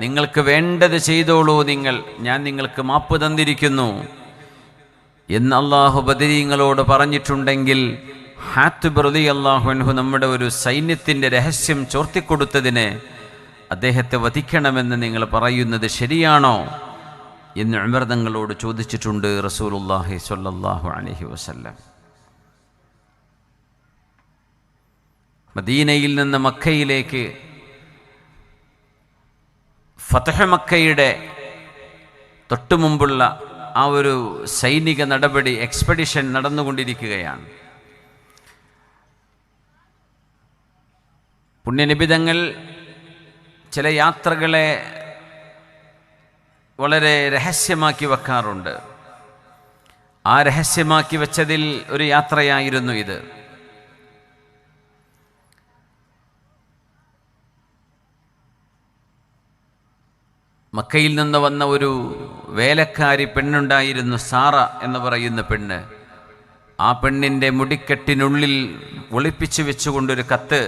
നിങ്ങൾക്ക് വേണ്ടത് ചെയ്തോളൂ, ഞാൻ നിങ്ങൾക്ക് മാപ്പ് തന്നിരിക്കുന്നു എന്ന് അള്ളാഹു ബദരീങ്ങളോട് പറഞ്ഞിട്ടുണ്ടെങ്കിൽ, ഹാത്തിബ് റളിയല്ലാഹു അൻഹു നമ്മുടെ ഒരു സൈന്യത്തിൻ്റെ രഹസ്യം ചോർത്തിക്കൊടുത്തതിന് അദ്ദേഹത്തെ വധിക്കണമെന്ന് നിങ്ങൾ പറയുന്നത് ശരിയാണോ എന്ന് ഉമർ തങ്ങളോട് ചോദിച്ചിട്ടുണ്ട് റസൂലുള്ളാഹി സ്വല്ലല്ലാഹു അലൈഹി വസല്ലം. മദീനയിൽ നിന്ന് മക്കയിലേക്ക് ഫതഹ് മക്കയുടെ തൊട്ടുമുമ്പുള്ള ആ ഒരു സൈനിക നടപടി, എക്സ്പെഡിഷൻ നടന്നുകൊണ്ടിരിക്കുകയാണ്. പുണ്യനിബിതങ്ങൾ ചില യാത്രകളെ വളരെ രഹസ്യമാക്കി വെക്കാറുണ്ട്. ആ രഹസ്യമാക്കി വെച്ചതിൽ ഒരു യാത്രയായിരുന്നു ഇത്. മക്കയിൽ നിന്ന് വന്ന ഒരു വേലക്കാരി പെണ്ണുണ്ടായിരുന്നു, സാറ എന്ന് പറയുന്ന പെണ്ണ്. ആ പെണ്ണിൻ്റെ മുടിക്കെട്ടിനുള്ളിൽ ഒളിപ്പിച്ചു വെച്ചുകൊണ്ടൊരു കത്ത്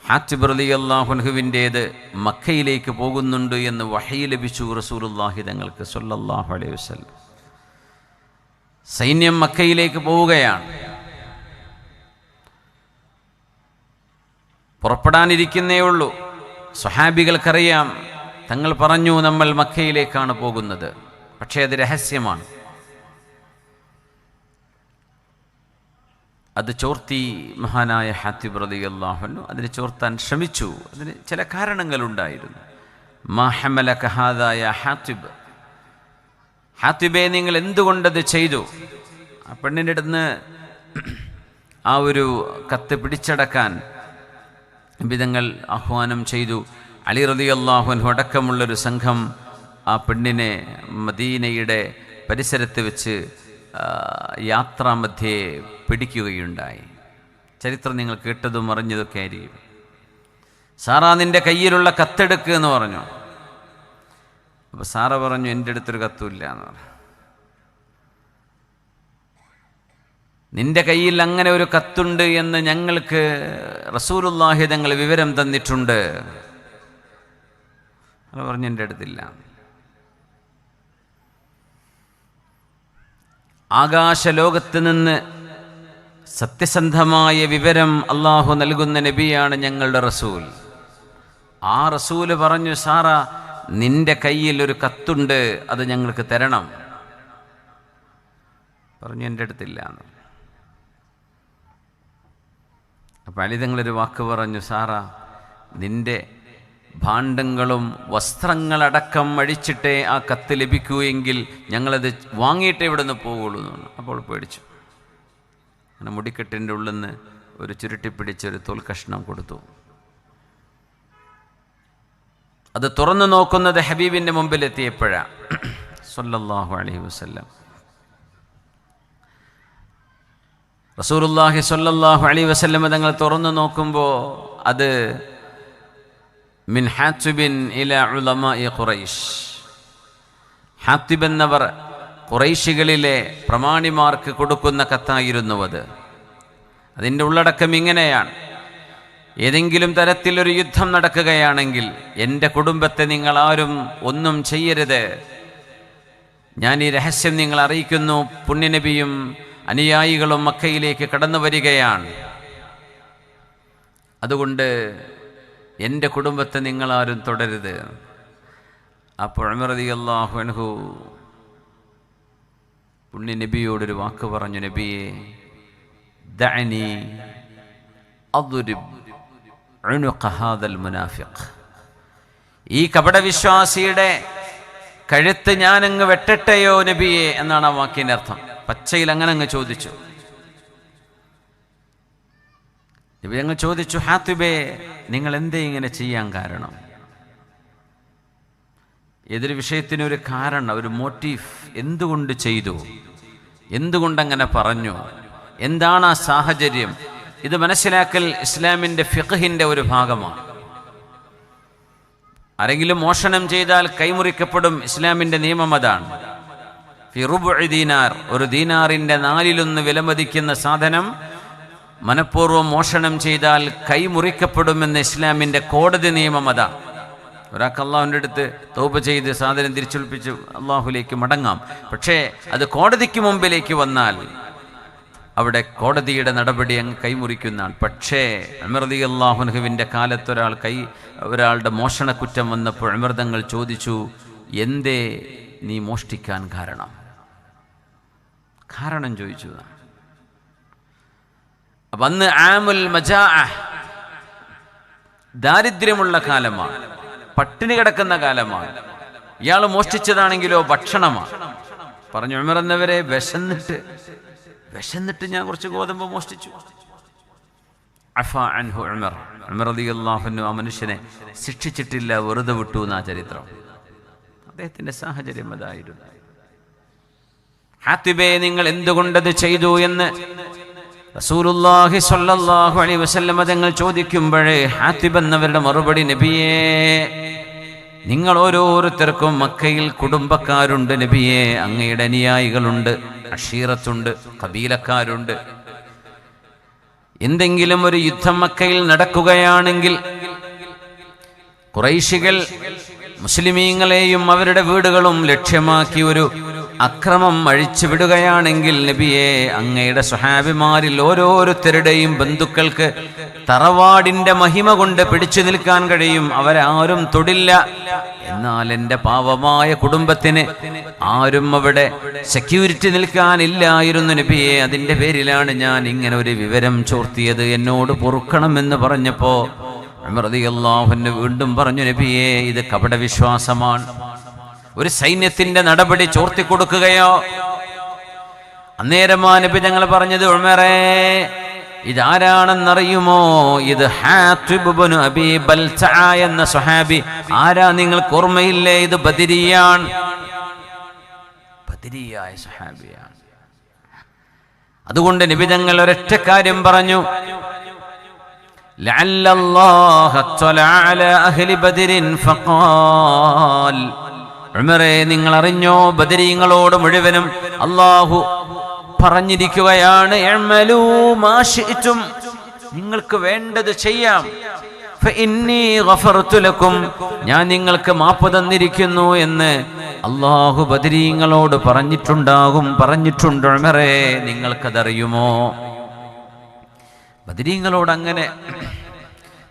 ഹാത്തിബ് റളിയല്ലാഹു അൻഹുവിൻ്റേത് മക്കയിലേക്ക് പോകുന്നുണ്ട് എന്ന് വഹയി ലഭിച്ചു റസൂലുള്ളാഹി തങ്ങൾക്ക് സ്വല്ലല്ലാഹു അലൈഹി വസല്ലം. സൈന്യം മക്കയിലേക്ക് പോവുകയാണ്. പുറപ്പെടാനിരിക്കുന്നേ ഉള്ളൂ. സ്വഹാബികൾക്കറിയാം, തങ്ങൾ പറഞ്ഞു നമ്മൾ മക്കയിലേക്കാണ് പോകുന്നത്, പക്ഷേ അത് രഹസ്യമാണ്. അത് ചോർത്തി മഹാനായ ഹാത്തിബ് റളിയല്ലാഹു അൻഹു അതിന് ചോർത്താൻ ശ്രമിച്ചു. അതിന് ചില കാരണങ്ങളുണ്ടായിരുന്നു. മാ ഹമലക ഹാദാ യാ ഹാത്തിബ്, ഹാത്തിബേ നിങ്ങൾ എന്തുകൊണ്ടത് ചെയ്തു? ആ പെണ്ണിൻ്റെ അടുത്ത് ആ ഒരു കത്ത് പിടിച്ചടക്കാൻ വിധങ്ങൾ ആഹ്വാനം ചെയ്തു. അലി റളിയല്ലാഹു അൻഹു അടക്കമുള്ളൊരു സംഘം ആ പെണ്ണിനെ മദീനയുടെ പരിസരത്ത് വെച്ച് യാത്രാമധ്യേ പിടിക്കുകയുണ്ടായി. ചരിത്രം നിങ്ങൾ കേട്ടതും അറിഞ്ഞതൊക്കെ ആയിരിക്കും. സാറാ നിൻ്റെ കയ്യിലുള്ള കത്തെടുക്കുക എന്ന് പറഞ്ഞു. അപ്പോൾ സാറ പറഞ്ഞു, എൻ്റെ അടുത്തൊരു കത്തുമില്ല എന്ന് പറഞ്ഞു. നിൻ്റെ കയ്യിൽ അങ്ങനെ ഒരു കത്തുണ്ട് എന്ന് ഞങ്ങൾക്ക് റസൂലുള്ളാഹി തങ്ങൾ വിവരം തന്നിട്ടുണ്ട്. അത് പറഞ്ഞു, എൻ്റെ അടുത്തില്ല. ആകാശലോകത്ത് നിന്ന് സത്യസന്ധമായ വിവരം അള്ളാഹു നൽകുന്ന നബിയാണ് ഞങ്ങളുടെ റസൂൽ. ആ റസൂല് പറഞ്ഞു, സാറ നിൻ്റെ കയ്യിൽ ഒരു കത്തുണ്ട്, അത് ഞങ്ങൾക്ക് തരണം. പറഞ്ഞു, എൻ്റെ അടുത്തില്ല എന്ന്. അപ്പം അലി തങ്ങളൊരു വാക്ക് പറഞ്ഞു, സാറ നിൻ്റെ ഭാണ്ഡങ്ങളും വസ്ത്രങ്ങളടക്കം അഴിച്ചിട്ടേ ആ കത്ത് ലഭിക്കൂ, എങ്കിൽ ഞങ്ങളത് വാങ്ങിയിട്ടേ ഇവിടെ നിന്ന് പോവുള്ളൂ എന്ന് പറഞ്ഞു. അപ്പോൾ പേടിച്ചു. അങ്ങനെ മുടിക്കെട്ടിൻ്റെ ഉള്ളിൽ നിന്ന് ഒരു ചുരുട്ടിപ്പിടിച്ചൊരു തോൽക്കഷ്ണം കൊടുത്തു. അത് തുറന്നു നോക്കുന്നത് ഹബീബിൻ്റെ മുമ്പിലെത്തിയപ്പോഴാണ് സ്വല്ലല്ലാഹു അലൈഹി വസല്ലം. റസൂലുള്ളാഹി സ്വല്ലല്ലാഹു അലൈഹി വസല്ലം തങ്ങൾ തുറന്നു നോക്കുമ്പോൾ അത് മിൻ ഹാത്തിബിൻ ഇലാ ഉലമാഇ ഖുറൈശ്, ഹാത്തിബ് എന്നവർ ഖുറൈശികളിലെ പ്രമാണിമാർക്ക് കൊടുക്കുന്ന കത്തായിരുന്നു അത്. അതിൻ്റെ ഉള്ളടക്കം ഇങ്ങനെയാണ്: ഏതെങ്കിലും തരത്തിലൊരു യുദ്ധം നടക്കുകയാണെങ്കിൽ എൻ്റെ കുടുംബത്തെ നിങ്ങളാരും ഒന്നും ചെയ്യരുത്. ഞാൻ ഈ രഹസ്യം നിങ്ങൾ അറിയിക്കുന്നു. പുണ്യനബിയും അനുയായികളും മക്കയിലേക്ക് കടന്നു വരികയാണ്. അതുകൊണ്ട് എൻ്റെ കുടുംബത്തെ നിങ്ങളാരും തുടരുത്. അപ്പോൾ ഉമർ റളിയല്ലാഹു അൻഹു പുണ്യ നബിയോടൊരു വാക്ക് പറഞ്ഞു, നബിയെ ദഅനി അദ്രിബ് ഉനുഖ ഹാദൽ മുനാഫിഖ്, ഈ കപടവിശ്വാസിയുടെ കഴുത്ത് ഞാനങ്ങ് വെട്ടട്ടെയോ നബിയെ എന്നാണ് ആ വാക്കിൻ്റെ അർത്ഥം. പച്ചയിൽ അങ്ങനെ അങ്ങ് ചോദിച്ചു. നബി ഞങ്ങൾ ചോദിച്ചു, ഹാത്തിബേ നിങ്ങൾ എന്തേ ഇങ്ങനെ ചെയ്യാൻ കാരണം? ഏതൊരു വിഷയത്തിനൊരു കാരണം, ഒരു മോട്ടീവ്, എന്തുകൊണ്ട് ചെയ്തു, എന്തുകൊണ്ടങ്ങനെ പറഞ്ഞു, എന്താണ് ആ സാഹചര്യം? ഇത് മനസ്സിലാക്കൽ ഇസ്ലാമിൻ്റെ ഫിഖ്ഹിൻ്റെ ഒരു ഭാഗമാണ്. ആരെങ്കിലും മോഷണം ചെയ്താൽ കൈമുറിക്കപ്പെടും. ഇസ്ലാമിൻ്റെ നിയമം അതാണ്. ഫി റുബ്ഉ ദീനാർ, ഒരു ദീനാറിൻ്റെ 4/1 വിലമതിക്കുന്ന സാധനം മനഃപൂർവ്വം മോഷണം ചെയ്താൽ കൈമുറിക്കപ്പെടുമെന്ന് ഇസ്ലാമിൻ്റെ കോടതി നിയമം അതാണ്. ഒരാൾക്ക് അള്ളാഹുവിൻ്റെ അടുത്ത് തൗബ ചെയ്ത് സാധനം തിരിച്ചൊളിപ്പിച്ച് അള്ളാഹുലേക്ക് മടങ്ങാം. പക്ഷേ അത് കോടതിക്ക് മുമ്പിലേക്ക് വന്നാൽ അവിടെ കോടതിയുടെ നടപടി അങ്ങ് കൈമുറിക്കുന്നതാണ്. പക്ഷേ ഉമർ റളിയല്ലാഹു അൻഹുവിൻ്റെ കാലത്ത് ഒരാളുടെ മോഷണക്കുറ്റം വന്നപ്പോൾ ഉമർ തങ്ങൾ ചോദിച്ചു, എന്തേ നീ മോഷ്ടിക്കാൻ കാരണം ചോദിച്ചു. അപ്പം അന്ന് ആമുൽ മജാഅ, ദാരിദ്ര്യമുള്ള കാലമാണ്, പട്ടിണി കിടക്കുന്ന കാലമാണ്. ഇയാൾ മോഷ്ടിച്ചതാണെങ്കിലോ ഭക്ഷണമാണ്. പറഞ്ഞു, ഉമർ എന്നവരെ വിശന്നിട്ട് ഞാൻ കുറച്ച് ഗോതമ്പ് മോഷ്ടിച്ചു. അഫാ അൻഹു ഉമർ റളിയല്ലാഹു അൻഹു ആ മനുഷ്യനെ ശിക്ഷിച്ചിട്ടില്ല, വെറുതെ വിട്ടു എന്നാ ചരിത്രം. അദ്ദേഹത്തിന്റെ സാഹചര്യം അതായിരുന്നു. ഹാത്തിബേ, നിങ്ങൾ എന്തുകൊണ്ടത് ചെയ്തു എന്ന് റസൂലുള്ളാഹി സ്വല്ലല്ലാഹു അലൈഹി വസല്ലം തങ്ങൾ ചോദിക്കുമ്പോഴേ ഹാത്തിബ് എന്നവരുടെ മറുപടി, നബിയേ, നിങ്ങൾ ഓരോരുത്തർക്കും മക്കയിൽ കുടുംബക്കാരുണ്ട് നബിയേ, അങ്ങയുടെ അനുയായികളുണ്ട്, അഷീറത്തുണ്ട്, കബീലക്കാരുണ്ട്. എന്തെങ്കിലും ഒരു യുദ്ധം മക്കയിൽ നടക്കുകയാണെങ്കിൽ ഖുറൈശികൾ മുസ്ലിമീങ്ങളെയും അവരുടെ വീടുകളും ലക്ഷ്യമാക്കി ഒരു അക്രമം അഴിച്ചു വിടുകയാണെങ്കിൽ നബിയെ, അങ്ങയുടെ സ്വഹാബിമാരിൽ ഓരോരുത്തരുടെയും ബന്ധുക്കൾക്ക് തറവാടിന്റെ മഹിമ കൊണ്ട് പിടിച്ചു നിൽക്കാൻ കഴിയും, അവരാരും തൊടില്ല. എന്നാൽ എൻ്റെ പാവമായ കുടുംബത്തിന് ആരും അവിടെ സെക്യൂരിറ്റി നിൽക്കാനില്ലായിരുന്നു നബിയെ, അതിൻ്റെ പേരിലാണ് ഞാൻ ഇങ്ങനെ ഒരു വിവരം ചോർത്തിയത്, എന്നോട് പൊറുക്കണമെന്ന് പറഞ്ഞപ്പോ ഉമർ റളിയല്ലാഹു അൻഹു വീണ്ടും പറഞ്ഞു, നബിയെ, ഇത് കപടവിശ്വാസമാണ്. ഒരു സൈന്യത്തിന്റെ നടപടി ചോർത്തിക്കൊടുക്കുകയോ? അന്നേരമാ നബി ഞങ്ങൾ പറഞ്ഞത്, ഉമറേ, ഇതാരാണെന്നറിയുമോ? ഇത് ഹാത്തിബ് ഇബ്നു അബീ ബൽതഅ എന്ന സ്വഹാബി. ആരാ നിങ്ങൾക്ക് ഓർമ്മയില്ലേ? ഇത് ബദരിയാണ്, ബദരിയായ സ്വഹാബിയാണ്. അതുകൊണ്ട് നബി ഞങ്ങൾ ഒരൊറ്റ കാര്യം പറഞ്ഞു, ലഅല്ലല്ലാഹ തഅല അലാ അഹ്ലി ബദരിൻ ഫഖാൽ, ഉമറേ, നിങ്ങൾ അറിഞ്ഞോ, ബദരീങ്ങളോട് മുഴുവനും അല്ലാഹു പറഞ്ഞിരിക്കുകയാണ്, ഇഅ്മലൂ മാ ശിഅ്തും, നിങ്ങൾക്ക് വേണ്ടത് ചെയ്യാം, ഫഇന്നീ ഗഫർതു ലക്കും, ഞാൻ നിങ്ങൾക്ക് മാപ്പ് തന്നിരിക്കുന്നു എന്ന് അല്ലാഹു ബദരീങ്ങളോട് പറഞ്ഞിട്ടുണ്ട്. ഉമറേ, നിങ്ങൾക്കതറിയുമോ? ബദരീങ്ങളോട് അങ്ങനെ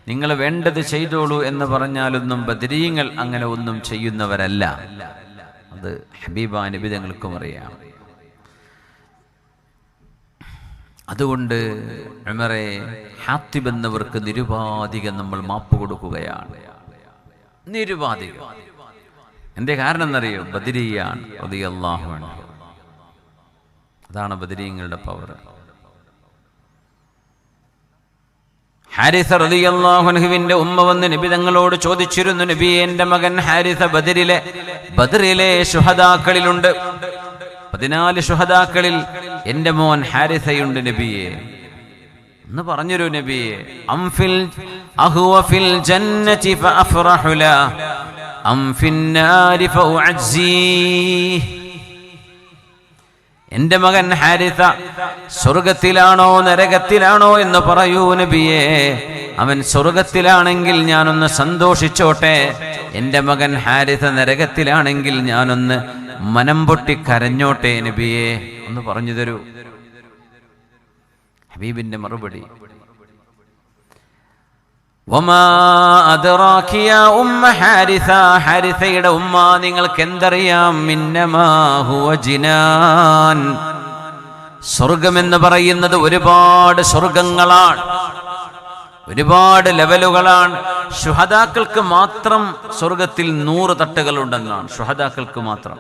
നിങ്ങൾ വേണ്ടത് ചെയ്തോളൂ എന്ന് പറഞ്ഞാലൊന്നും ബദരീങ്ങൾ അങ്ങനെ ഒന്നും ചെയ്യുന്നവരല്ല. അത് ഹബീബാ നബി തങ്ങൾക്കും അറിയാം. അതുകൊണ്ട് ഉമറേ, ഹാത്തിബ് എന്നവർക്ക് നിരുപാധികം നമ്മൾ മാപ്പ് കൊടുക്കുകയാണ്, നിരുപാധികം. എന്തേ കാരണം എന്നറിയോ? ബദരിയാണ് റളിയല്ലാഹു അൻഹു. അതാണ് ബദരീങ്ങളുടെ പവർ. ഹാരിസ റളിയല്ലാഹു അൻഹുവിന്റെ ഉമ്മ വന്ന് നബി തങ്ങളോട് ചോദിച്ചിരുന്നു, നബി, എൻ്റെ മകൻ ഹാരിസ ബദറിലെ ശുഹദാക്കളിലുണ്ട്, 14 ശുഹദാക്കളിൽ എൻ്റെ മോൻ ഹാരിസയുണ്ട് നബിയെ എന്ന് പറഞ്ഞൊരു നബിയെ. അംഫിൽ അഹുവ ഫിൽ ജന്നതി ഫഅഫറഹു ല അം ഫിന്നാരി ഫഉഅസ്സി, എൻ്റെ മകൻ ഹാരിസ സ്വർഗത്തിലാണോ നരകത്തിലാണോ എന്ന് പറയൂ നബിയെ. അവൻ സ്വർഗത്തിലാണെങ്കിൽ ഞാനൊന്ന് സന്തോഷിച്ചോട്ടെ, എൻ്റെ മകൻ ഹാരിസ നരകത്തിലാണെങ്കിൽ ഞാനൊന്ന് മനം പൊട്ടി കരഞ്ഞോട്ടെ നബിയെ ഒന്ന് പറഞ്ഞു തരൂ. ഹബീബിന്റെ മറുപടി, വമാ അദ്റാകി യാ ഉമ്മ ഹാരിസ, ഹാരിസയുടെ ഉമ്മ, നിങ്ങൾക്ക് എന്തറിയാം? മിന്നമാ ഹുവ ജിനാൻ, സ്വർഗമെന്ന് പറയുന്നത് ഒരുപാട് സ്വർഗങ്ങളാണ്, ഒരുപാട് ലെവലുകളാണ്. ശുഹദാക്കൾക്ക് മാത്രം സ്വർഗത്തിൽ 100 തട്ടുകളുണ്ടെന്നാണ്, ശുഹദാക്കൾക്ക് മാത്രം.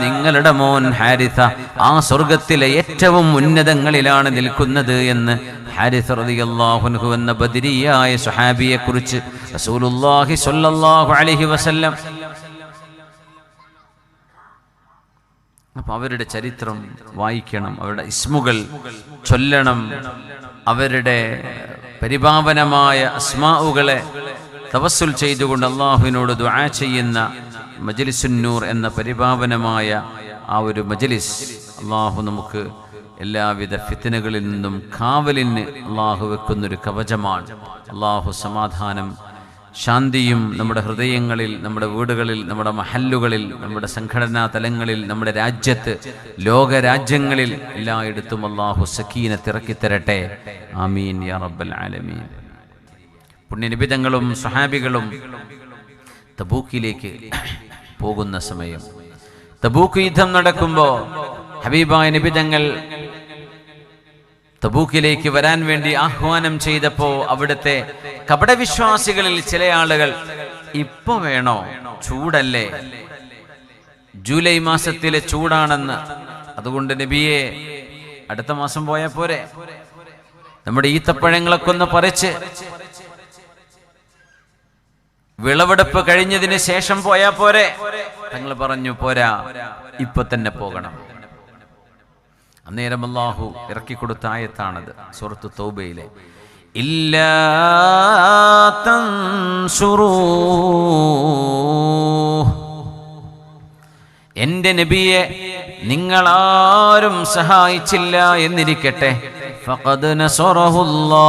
നിങ്ങളുടെ മോൻ ഹാരിസ ആ സ്വർഗത്തിലെ ഏറ്റവും ഉന്നതങ്ങളിലാണ് നിൽക്കുന്നത് എന്ന് ഹാരിസ റളിയല്ലാഹു അൻഹു എന്ന ബദരിയായ സ്വഹാബിയെ കുറിച്ച് റസൂലുള്ളാഹി സ്വല്ലല്ലാഹു അലൈഹി വസല്ലം. അപ്പൊ അവരുടെ ചരിത്രം വായിക്കണം, അവരുടെ ഇസ്മുകൾ ചൊല്ലണം, അവരുടെ പരിപാവനമായ അസ്മാഉകളെ തവസ്സുൽ ചെയ്തുകൊണ്ട് അള്ളാഹുവിനോട് ദുആ ചെയ്യുന്ന മജ്ലിസുൻ നൂർ എന്ന പരിപാവനമായ ആ ഒരു മജ്ലിസ് അള്ളാഹു നമുക്ക് എല്ലാവിധ ഫിത്നകളിൽ നിന്നും കാവലിന് അള്ളാഹു വെക്കുന്നൊരു കവചമാണ്. അള്ളാഹു സമാധാനം ശാന്തിയും നമ്മുടെ ഹൃദയങ്ങളിൽ, നമ്മുടെ വീടുകളിൽ, നമ്മുടെ മഹല്ലുകളിൽ, നമ്മുടെ സംഘടനാ തലങ്ങളിൽ, നമ്മുടെ രാജ്യത്ത്, ലോകരാജ്യങ്ങളിൽ എല്ലായിടത്തും അള്ളാഹു സക്കീനത്ത് ഇറക്കിത്തരട്ടെ. ആമീൻ യാ റബ്ബൽ ആലമീൻ. പുണ്യനിബിതങ്ങളും സ്വഹാബികളും തബൂക്കിലേക്ക് പോകുന്ന സമയം, തബൂക്ക് യുദ്ധം നടക്കുമ്പോൾ ഹബീബായ നിബിതങ്ങൾ തബൂക്കിലേക്ക് വരാൻ വേണ്ടി ആഹ്വാനം ചെയ്തപ്പോ അവിടുത്തെ കപടവിശ്വാസികളിൽ ചില ആളുകൾ, ഇപ്പൊ വേണോ, ചൂടല്ലേ, ജൂലൈ മാസത്തിലെ ചൂടാണെന്ന്, അതുകൊണ്ട് നബിയെ അടുത്ത മാസം പോയാൽ പോരെ, നമ്മുടെ ഈത്തപ്പഴങ്ങളൊക്കെ ഒന്ന് പറിച്ച് വിളവെടുപ്പ് കഴിഞ്ഞതിന് ശേഷം പോയാൽ പോരെ. തങ്ങൾ പറഞ്ഞു, പോരാ, ഇപ്പൊ തന്നെ പോകണം. അന്നേരം അല്ലാഹു ഇറക്കിക്കൊടുത്ത ആയത്താണത്, സൂറത്ത് തൗബയിലെ ഇല്ലാ തൻസുറൂഹ്, എന്റെ നബിയെ നിങ്ങളാരും സഹായിച്ചില്ല എന്നിരിക്കട്ടെ, ഫഖദ് നസറഹുല്ലാഹ്,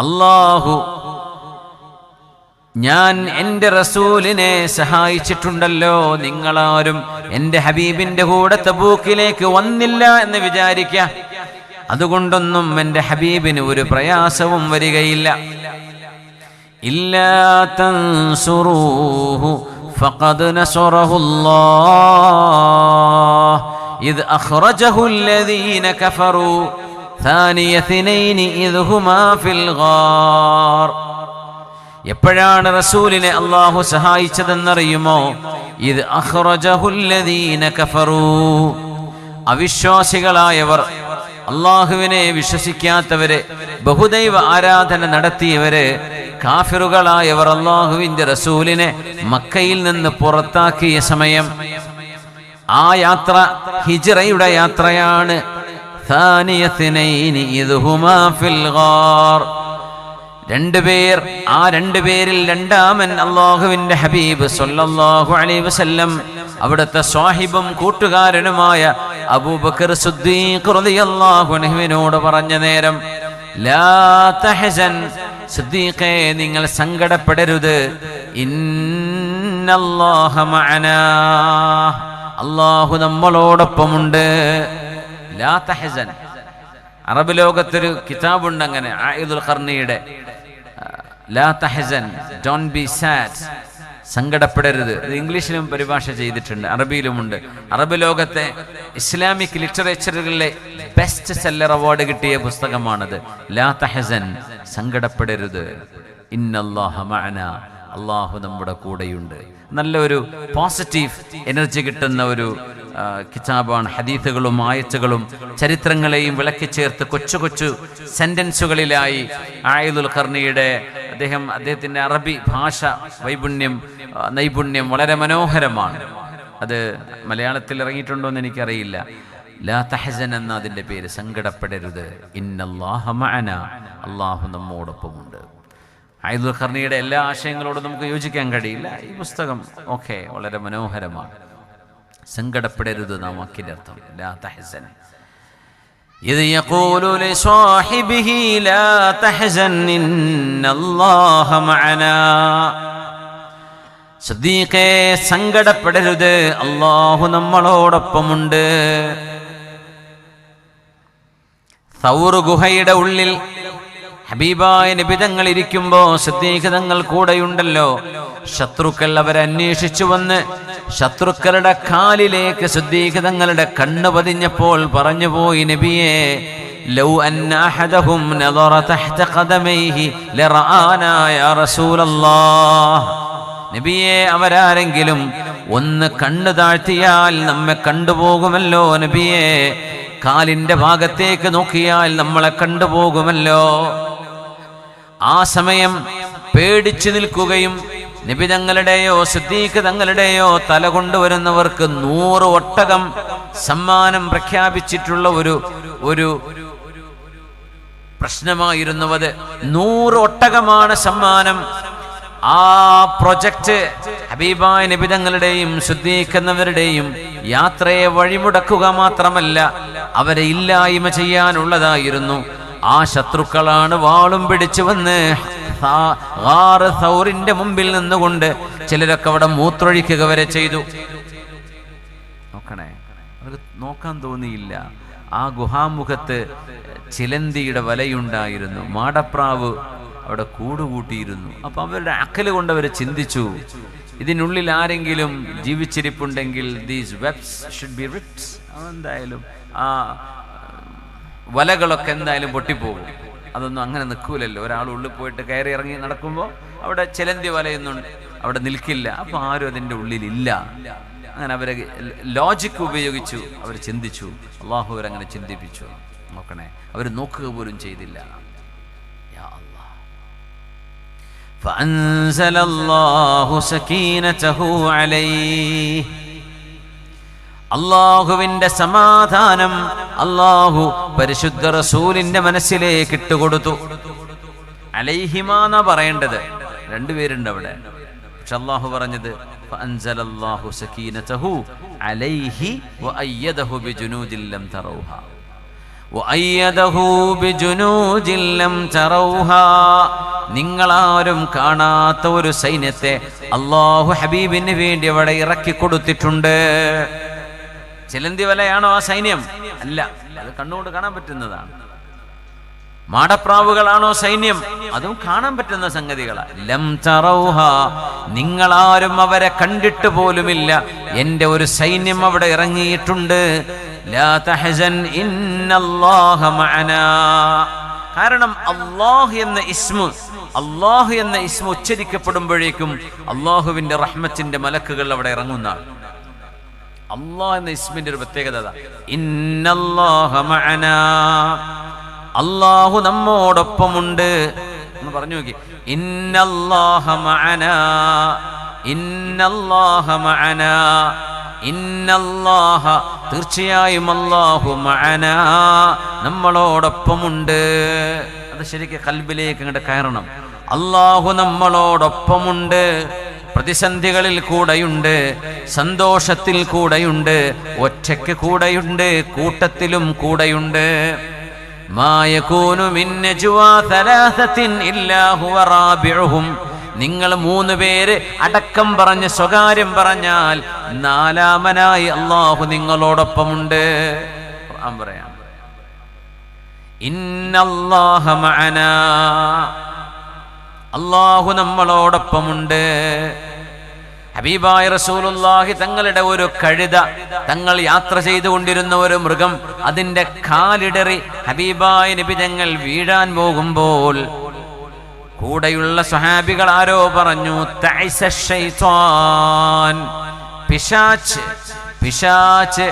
അല്ലാഹു ഞാൻ എൻ്റെ റസൂലിനെ സഹായിച്ചിട്ടുണ്ടല്ലോ. നിങ്ങളാരും എൻ്റെ ഹബീബിന്റെ കൂടെ തബൂക്കിലേക്ക് വന്നില്ല എന്ന് വിചാരിക്ക, അതുകൊണ്ടൊന്നും എൻ്റെ ഹബീബിന് ഒരു പ്രയാസവും വരികയില്ല. ഇല്ലാ തൻസുറൂഹു ഫഖദ് നസറഹുല്ലാഹ് ഇദ് അഖ്റജഹു അല്ലദീന കഫറൂ ഥാനിയ ഇത്നൈനി ഇദ് ഹുമാ ഫിൽ ഗാർ. എപ്പോഴാണ് റസൂലിനെ അല്ലാഹു സഹായിച്ചതെന്നറിയുമോ? ഇത് അഖ്റജഹുല്ലദീന കഫറൂ, അവിശ്വാസികളായവർ, അല്ലാഹുവിനെ വിശ്വസിക്കാത്തവര്, ബഹുദൈവ ആരാധന നടത്തിയവര്, കാഫിറുകളായവർ അല്ലാഹുവിന്റെ റസൂലിനെ മക്കയിൽ നിന്ന് പുറത്താക്കിയ സമയം, ആ യാത്ര ഹിജ്റയുടെ യാത്രയാണ്. ഥാനിയ ഇത്നൈനി ഇദ് ഹുമാ ഫിൽ ഗാർ, രണ്ടുപേർ, ആ രണ്ടുപേരിൽ രണ്ടാമൻ അല്ലാഹുവിന്റെ ഹബീബ് സല്ലല്ലാഹു അലൈഹി വസല്ലം അവിടുത്തെ സ്വാഹിബും കൂട്ടുകാരനുമായ അബൂബക്കർ സിദ്ദീഖ് റളിയല്ലാഹു അൻഹുവിനോട് പറഞ്ഞ നേരം, ലാ തഹസൻ, സിദ്ദീഖേ നിങ്ങൾ സങ്കടപ്പെടരുത്, ഇന്നല്ലാഹ മഅനാ, അല്ലാഹു നമ്മളോടൊപ്പമുണ്ട്. ലാ തഹസൻ, അറബ് ലോകത്തൊരു കിതാബുണ്ട് അങ്ങനെ, ആയിദുൽ ഖർണിയുടെ ലാ തഹസൻ, ഡോണ്ട് ബി സാഡ്, സങ്കടപ്പെടരുത്. ഇത് ഇംഗ്ലീഷിലും പരിഭാഷ ചെയ്തിട്ടുണ്ട്, അറബിയിലുമുണ്ട്. അറബ് ലോകത്തെ ഇസ്ലാമിക് ലിറ്ററേച്ചറുകളിലെ ബെസ്റ്റ് സെല്ലർ അവാർഡ് കിട്ടിയ പുസ്തകമാണത്. ലാ തഹസൻ, സങ്കടപ്പെടരുത്, ഇന്നല്ലാഹ മഅനാ, അല്ലാഹു നമ്മുടെ കൂടെയുണ്ട്. നല്ലൊരു പോസിറ്റീവ് എനർജി കിട്ടുന്ന ഒരു കിതാബാണ്. ഹദീസുകളും ആയത്തുകളും ചരിത്രങ്ങളെയും വിളക്കി ചേർത്ത് കൊച്ചു കൊച്ചു സെന്റൻസുകളിലായി ആയിദുൽ ഖർണിയുടെ അദ്ദേഹത്തിന്റെ അറബി ഭാഷ നൈപുണ്യം വളരെ മനോഹരമാണ്. അത് മലയാളത്തിൽ ഇറങ്ങിയിട്ടുണ്ടോ എന്ന് എനിക്കറിയില്ല. ലാ തഹസൻ എന്ന അതിന്റെ പേര്, സങ്കടപ്പെടരുത്, ഇന്നല്ലാഹ മഅനാ, അല്ലാഹു നമ്മോടൊപ്പമുണ്ട്. ആയിദുൽ ഖർണിയുടെ എല്ലാ ആശയങ്ങളോടും നമുക്ക് യോജിക്കാൻ കഴിയില്ല. ഈ പുസ്തകം ഓക്കെ, വളരെ മനോഹരമാണ്. സങ്കടപ്പെടരുത് നാം വാക്കിന്റെ അർത്ഥം. ലാ തഹസൻ, ഇദ് യഖൂലു ലിസ്വാഹിബിഹി ലാ തഹസൻ ഇന്നല്ലാഹ മഅനാ, സിദ്ദീഖേ സങ്കടപ്പെടരുത്, അല്ലാഹു നമ്മളോടൊപ്പമുണ്ട്. സൗർ ഗുഹയുടെ ഉള്ളിൽ ഹബീബായ നബി തങ്ങൾ ഇരിക്കുമ്പോ സിദ്ദീഖ് തങ്ങൾ കൂടെയുണ്ടല്ലോ. ശത്രുക്കൾ അവരെ അന്വേഷിച്ചു വന്ന് ശത്രുക്കളുടെ കാലിലേക്ക് സിദ്ദീഖ് തങ്ങളുടെ കണ്ണ് പതിഞ്ഞപ്പോൾ പറഞ്ഞുപോയി, നബിയേ, ലൗ അന്ന അഹദഹും നദറ തഹ്ത ഖദമൈഹി ലറആനാ യാ റസൂലല്ലാഹ്, നബിയേ, അവരാരെങ്കിലും ഒന്ന് കണ്ണു താഴ്ത്തിയാൽ നമ്മെ കണ്ടുപോകുമല്ലോ നബിയേ, കാലിന്റെ ഭാഗത്തേക്ക് നോക്കിയാൽ നമ്മളെ കണ്ടുപോകുമല്ലോ. ആ സമയം പേടിച്ചു നിൽക്കുകയും നബി തങ്ങളുടെയോ സിദ്ദീഖ് തങ്ങളുടെയോ തല കൊണ്ടുവരുന്നവർക്ക് 100 ഒട്ടകം സമ്മാനം പ്രഖ്യാപിച്ചിട്ടുള്ള ഒരു പ്രശ്നമായിരുന്നു അത്. 100 ഒട്ടകമാണ് സമ്മാനം. ആ പ്രൊജക്റ്റ് ഹബീബായ നബി തങ്ങളുടെയും ശുദ്ധീകരിക്കുന്നവരുടെയും യാത്രയെ വഴിമുടക്കുക മാത്രമല്ല, അവരെ ഇല്ലായ്മ ചെയ്യാനുള്ളതായിരുന്നു. ആ ശത്രുക്കളാണ് വാളും പിടിച്ചു വന്ന് സൗറിന്റെ മുമ്പിൽ നിന്നുകൊണ്ട് ചിലരൊക്കെ അവിടെ മൂത്രൊഴിക്കുക വരെ ചെയ്തു. നോക്കണേ, അവർക്ക് നോക്കാൻ തോന്നിയില്ല. ആ ഗുഹാമുഖത്ത് ചിലന്തിയുടെ വലയുണ്ടായിരുന്നു, മാടപ്രാവ് അവിടെ കൂടുകൂട്ടിയിരുന്നു. അപ്പൊ അവരുടെ അക്കല് കൊണ്ട് അവർ ചിന്തിച്ചു, ഇതിനുള്ളിൽ ആരെങ്കിലും ജീവിച്ചിരിപ്പുണ്ടെങ്കിൽ these webs should be ripped. എന്തായാലും ആ വലകളൊക്കെ എന്തായാലും പൊട്ടിപ്പോകും. അതൊന്നും അങ്ങനെ നിൽക്കൂലല്ലോ. ഒരാൾ ഉള്ളിൽ പോയിട്ട് കയറി ഇറങ്ങി നടക്കുമ്പോൾ അവിടെ ചിലന്തി വലയൊന്നും അവിടെ നിൽക്കില്ല. അപ്പൊ ആരും അതിൻ്റെ ഉള്ളിലില്ല. അങ്ങനെ അവരെ ലോജിക് ഉപയോഗിച്ചു അവർ ചിന്തിച്ചു. അള്ളാഹു അവരങ്ങനെ ചിന്തിപ്പിച്ചു. നോക്കണേ, അവർ നോക്കുക പോലും ചെയ്തില്ല. فأنزل الله سكينته عليه. അള്ളാഹുവിന്റെ സമാധാനം അള്ളാഹു പരിശുദ്ധ റസൂലിന്റെ മനസ്സിലേക്ക് ഇട്ടുകൊടുത്തു. അലൈഹിമാന്നാ പറയേണ്ടത്, രണ്ടുപേരുണ്ട് അവിടെ. പക്ഷെ അള്ളാഹു പറഞ്ഞത് ഫഅൻസലല്ലാഹു സകീനതഹു അലൈഹി വഅയ്യദഹു ബിജുനൂദിൻ ലം തറൗഹാ വഅയ്യദഹു ബിജുനൂദിൻ ലം തറൗഹാ. നിങ്ങളാരും കാണാത്ത ഒരു സൈന്യത്തെ അള്ളാഹു ഹബീബിന് വേണ്ടി അവിടെ ഇറക്കി കൊടുത്തിട്ടുണ്ട്. ചിലന്തി വലയാണോ ആ സൈന്യം? അല്ല, അത് കണ്ണുകൊണ്ട് കാണാൻ പറ്റുന്നതാണ്. മാടപ്രാവുകളാണോ സൈന്യം? അതും കാണാൻ പറ്റുന്ന സംഗതികളാ. ലം തറൗഹ, നിങ്ങളാരും അവരെ കണ്ടിട്ട് പോലുമില്ല. എന്റെ ഒരു സൈന്യം അവിടെ ഇറങ്ങിയിട്ടുണ്ട്. ലാ തഹസൻ ഇന്നല്ലാഹ മഅനാ. കാരണം അല്ലാഹ് എന്ന ഇസ്മു ഉച്ചരിക്കപ്പെടുമ്പോഴേക്കും അള്ളാഹുവിന്റെ റഹ്മത്തിന്റെ മലക്കുകൾ അവിടെ ഇറങ്ങുന്നതാണ്. അല്ലാഹ് എന്ന ഇസ്മിന്റെ ഒരു പ്രത്യേകത, ഇന്നല്ലാഹ മഅനാ, അല്ലാഹു നമ്മോടൊപ്പമുണ്ട് എന്ന് പറഞ്ഞു നോക്കി. ഇന്നല്ലാഹ മഅനാ, ഇന്നല്ലാഹ മഅനാ, ഇന്നല്ലാഹ, തീർച്ചയായും അല്ലാഹു മഅനാ, നമ്മളോടൊപ്പമുണ്ട്. അത് ശരിക്കും ഖൽബിലേക്ക് അങ്ങോട്ട് കയറണം. അല്ലാഹു നമ്മളോടൊപ്പമുണ്ട്. പ്രതിസന്ധികളിൽ കൂടെയുണ്ട്, സന്തോഷത്തിൽ കൂടെയുണ്ട്, ഒറ്റയ്ക്ക് കൂടെയുണ്ട്, കൂട്ടത്തിലും കൂടെയുണ്ട്. മാ യകൂനു മിൻ നജ്വാ തലാസത്തിൻ ഇല്ലാ ഹുവ റാബിഉഹും. നിങ്ങൾ 3 പേര് അടക്കം പറഞ്ഞ് സ്വകാര്യം പറഞ്ഞാൽ 4-മനായി അല്ലാഹു നിങ്ങളോടൊപ്പമുണ്ട്. ഖുർആൻ പറയാം, ഇന്നല്ലാഹ മഅനാ, അല്ലാഹു നമ്മളോടൊപ്പമുണ്ട്. ഹബീബായ റസൂലുള്ളാഹി തങ്ങളുടെ ഒരു കഴുത, തങ്ങൾ യാത്ര ചെയ്തുകൊണ്ടിരുന്ന ഒരു മൃഗം, അതിന്റെ കാലിടറി ഹബീബായ നബി തങ്ങൾ വീഴാൻ പോകുമ്പോൾ കൂടെയുള്ള സ്വഹാബികൾ ആരോ പറഞ്ഞു, തഅസ ശൈത്വാൻ, പിശാച്